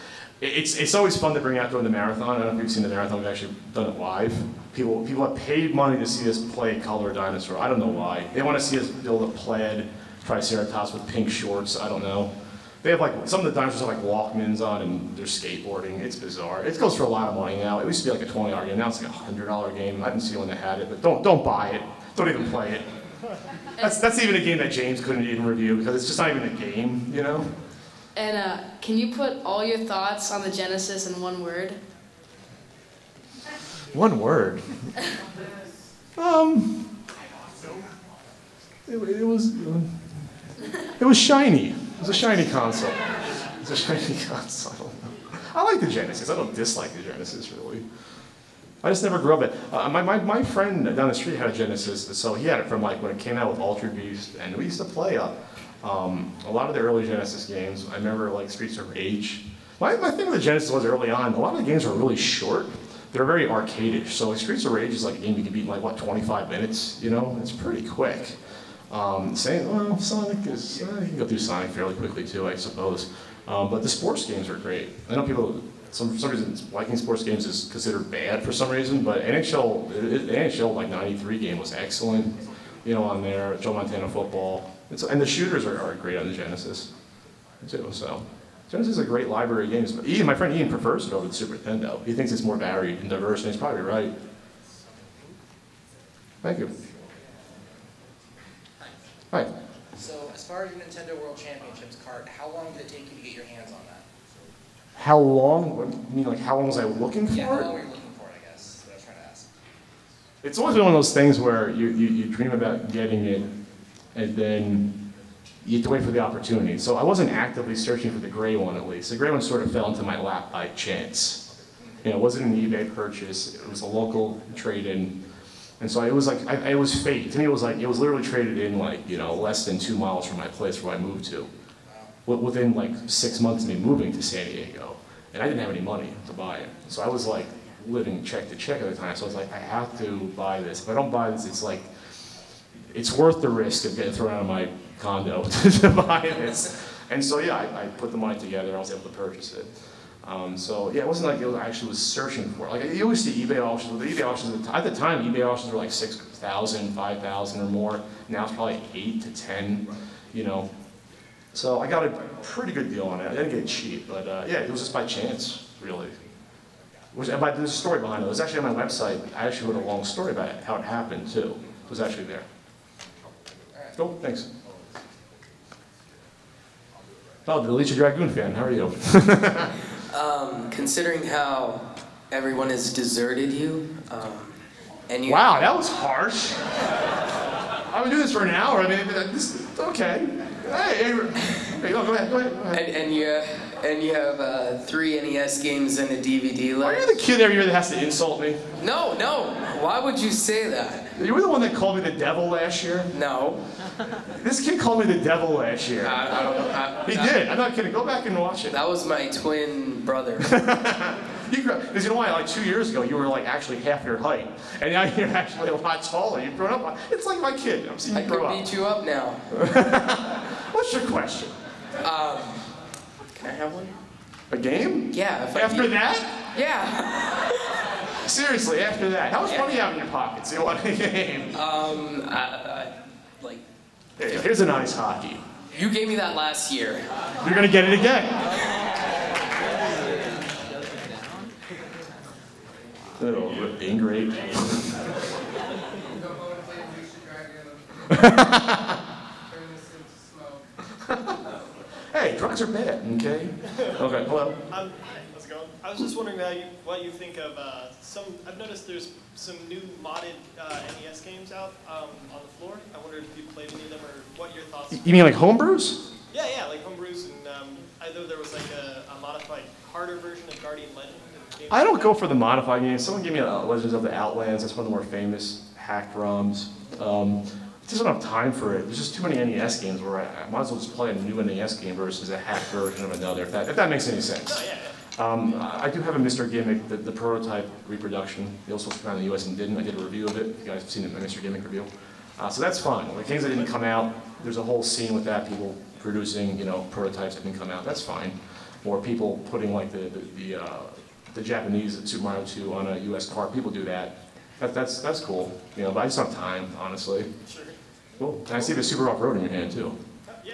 It's always fun to bring out during the marathon. I don't know if you've seen the marathon, we've actually done it live. People have paid money to see us play Color a Dinosaur. I don't know why. They want to see us build a plaid Triceratops with pink shorts, I don't know. They have some of the dinosaurs have Walkmans on and they're skateboarding. It's bizarre. It goes for a lot of money now. It used to be like a $20 game. Now it's like a $100 game. I didn't see when they had it, but don't buy it. Don't even play it. That's even a game that James couldn't even review because it's just not even a game, And can you put all your thoughts on the Genesis in one word? One word. It was shiny. It was a shiny console. It's a shiny console. I like the Genesis. I don't dislike the Genesis, really. I just never grew up with it. My friend down the street had a Genesis, so he had it from when it came out with Altered Beast, and we used to play a lot of the early Genesis games. I remember Streets of Rage. My thing with the Genesis was early on, a lot of the games were really short. They're very arcade-ish. So Streets of Rage is like a game you can beat in 25 minutes, It's pretty quick. Sonic is, you can go through Sonic fairly quickly too, I suppose. But the sports games are great. I know people, for some reason, liking sports games is considered bad for some reason, but NHL 93 game was excellent, on there, Joe Montana football. And the shooters are great on the Genesis, too, so. Genesis is a great library of games. But my friend Ian prefers it over the Super Nintendo. He thinks it's more varied and diverse, and he's probably right. Thank you. Hi. So, as far as your Nintendo World Championships card, how long did it take you to get your hands on that? How long? What, you mean how long was I looking for it? Yeah, how long were you looking for it, I guess, is what I was trying to ask. It's always been one of those things where you dream about getting it, and then you have to wait for the opportunity. So I wasn't actively searching for the gray one, at least. The gray one sort of fell into my lap by chance. You know, it wasn't an eBay purchase. It was a local trade-in. And so it was like, it was fate. To me, it was literally traded in like, you know, less than 2 miles from my place where I moved to. Within like 6 months of me moving to San Diego. And I didn't have any money to buy it. So I was like living check to check at the time. So I was like, I have to buy this. If I don't buy this, it's like, it's worth the risk of getting thrown out of my condo to buy this. And so yeah, I put the money together, I was able to purchase it. So yeah, it wasn't like I actually was searching for it. Like you always see eBay auctions, but the eBay auctions, at the time, eBay auctions were like 6,000, 5,000 or more. Now it's probably 8 to 10, you know. So I got a pretty good deal on it. I didn't get it cheap, but yeah, it was just by chance, really. There's a story behind it. It was actually on my website. I actually wrote a long story about it, how it happened too. It was actually there. Cool, thanks. Oh, the Alicia Dragoon fan, how are you? Considering how everyone has deserted you, and you... Wow, that was harsh. I've been doing this for an hour. I mean, okay. Hey, go ahead. And you have 3 NES games and a DVD left. Are you the kid every year that has to insult me? No. Why would you say that? You were the one that called me the devil last year? No. This kid called me the devil last year. He did. I'm not kidding. Go back and watch it. That was my twin brother. Because you know why? Like 2 years ago, you were like actually half your height, and now you're actually a lot taller. You've grown up. It's like my kid. I'm seeing you grow up. I could beat you up now. What's your question? Can I have one? A game? Yeah. After that? Yeah. Seriously, after that. How much money you have in your pockets? You want a game? Like... Here's an ice hockey. You gave me that last year. You're gonna get it again. Oh, ingrate. Hey, drugs are bad, okay? Okay, hello? How's it going? I was just wondering what you think of I've noticed there's some new modded NES games out on the floor. I wondered if you played any of them or what your thoughts You mean like homebrews? Yeah, like homebrews, and I know there was like a modified harder version of Guardian Legend. I don't go for the modified games. Someone give me Legends of the Outlands. That's one of the more famous hacked ROMs. I just don't have time for it. There's just too many NES games where I might as well just play a new NES game versus a hacked version of another, if that makes any sense. I do have a Mr. Gimmick, the prototype reproduction. They also supposed to come out in the US and didn't. I did a review of it. You guys have seen my Mr. Gimmick review. So that's fun. Like things that didn't come out, there's a whole scene with that, people producing, prototypes that didn't come out. That's fine. Or people putting like the Japanese Super Mario 2 on a US cart. People do that. That's cool. But I just don't have time, honestly. Sure. Cool. And I see the Super Off-Road in your hand too,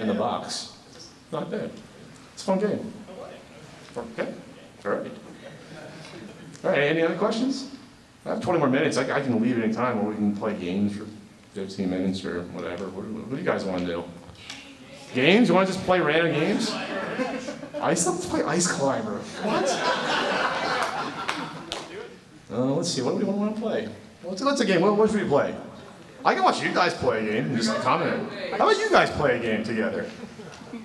in the box. Not bad. It's a fun game. Okay. All right. All right. Any other questions? I have 20 more minutes. I can leave at any time, or we can play games for 15 minutes or whatever. What do you guys want to do? Games? You want to just play random games? Let's play Ice Climber. What? Let's see. What do we want to play? What's a game? What should we play? I can watch you guys play a game and just comment. How about you guys play a game together?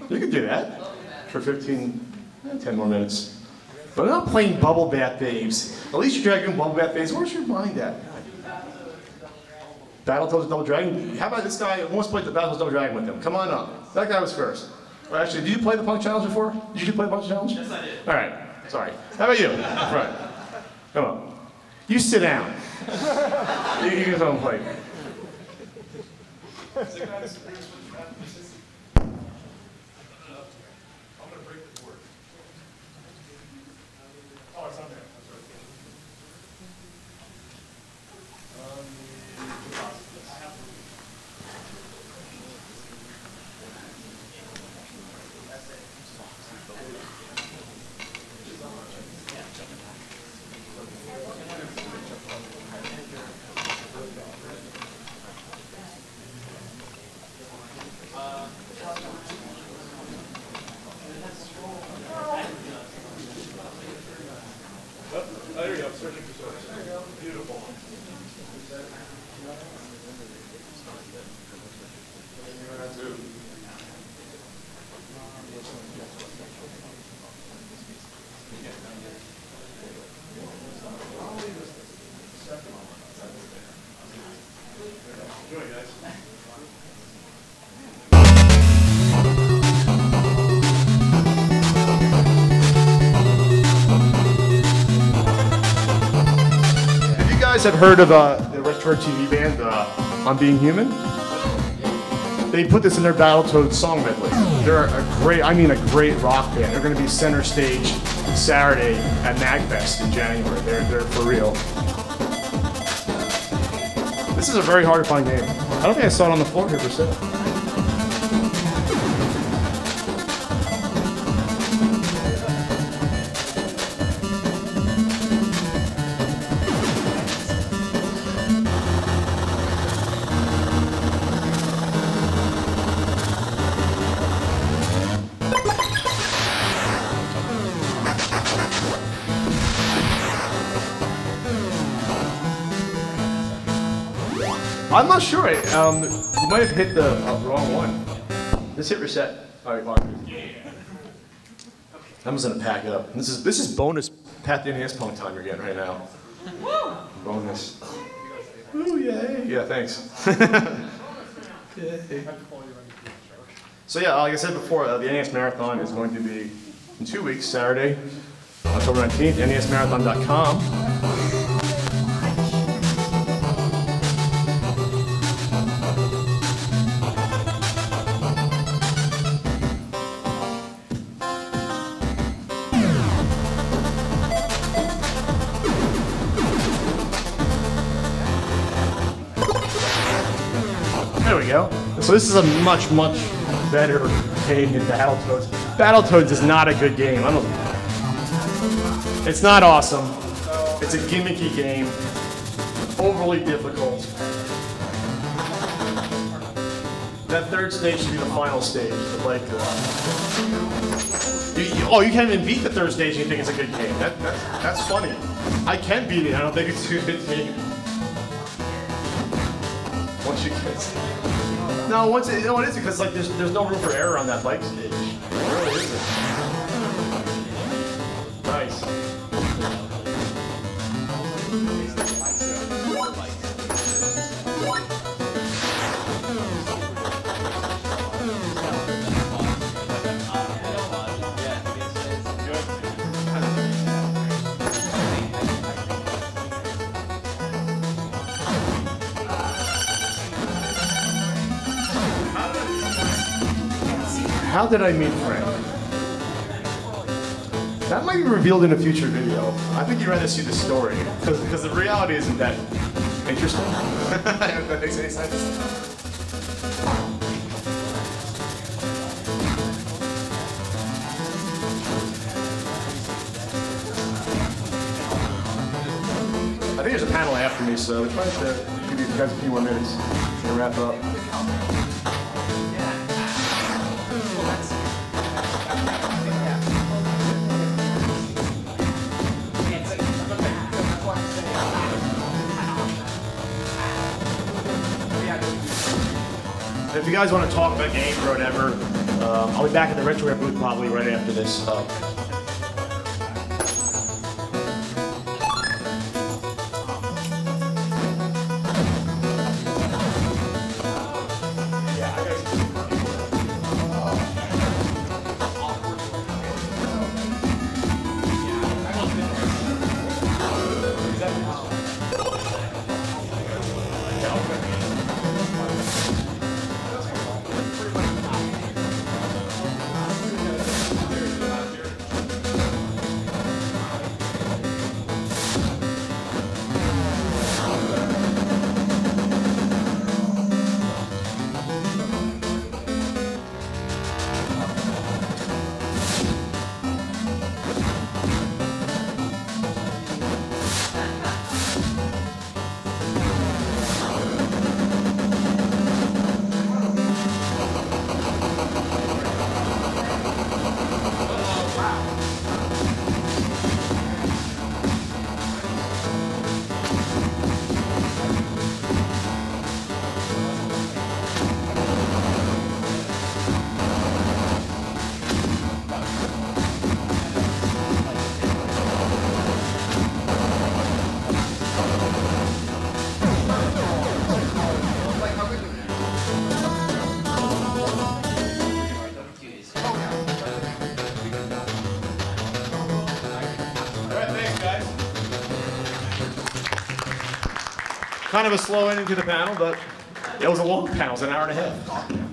You could do that for 10 more minutes. But I'm not playing Bubble Bath Babes. Alicia Dragoon, Bubble Bath Babes, where's your mind at? Battletoads Double Dragon? How about this guy who wants to play the Battletoads Double Dragon with him? Come on up. That guy was first. Well, actually, did you play the Punk Challenge before? Did you play the Punk Challenge? Yes, I did. All right. Sorry. How about you? Right. Come on. You sit down. You can come and play. I'm gonna break the board. Oh, it's on there. guys have heard of the retro TV band On Being Human? They put this in their Battletoads song medley. They're a great rock band. They're going to be center stage Saturday at MagFest in January. They're for real. This is a very hard to find game. I don't think I saw it on the floor here for sale. I'm not sure. You might have hit the wrong one. Just hit reset. All right, Mark. I'm just gonna pack it up. This is bonus Pat the NES Punk time you're getting right now. Bonus. Ooh, yay. Yeah, thanks. Yay. So yeah, like I said before, the NES Marathon is going to be in 2 weeks, Saturday, October 19th, nesmarathon.com. There we go. So this is a much, much better game than Battletoads. Battletoads is not a good game. It's not awesome. It's a gimmicky game. Overly difficult. That third stage should be the final stage. Like, you can't even beat the third stage and you think it's a good game. That's funny. I can beat it. I don't think it's a good game. Once you get no, it isn't because like there's no room for error on that bike stage. There really isn't. Nice. How did I meet Frank? That might be revealed in a future video. I think you'd rather see the story, because the reality isn't that interesting. If that makes any sense. I think there's a panel after me, so we're trying to give you guys a few more minutes to wrap up. If you guys want to talk about games or whatever, I'll be back at the RetroWare booth probably right after this. Kind of a slow ending to the panel, but it was a long panel. It was an hour and a half.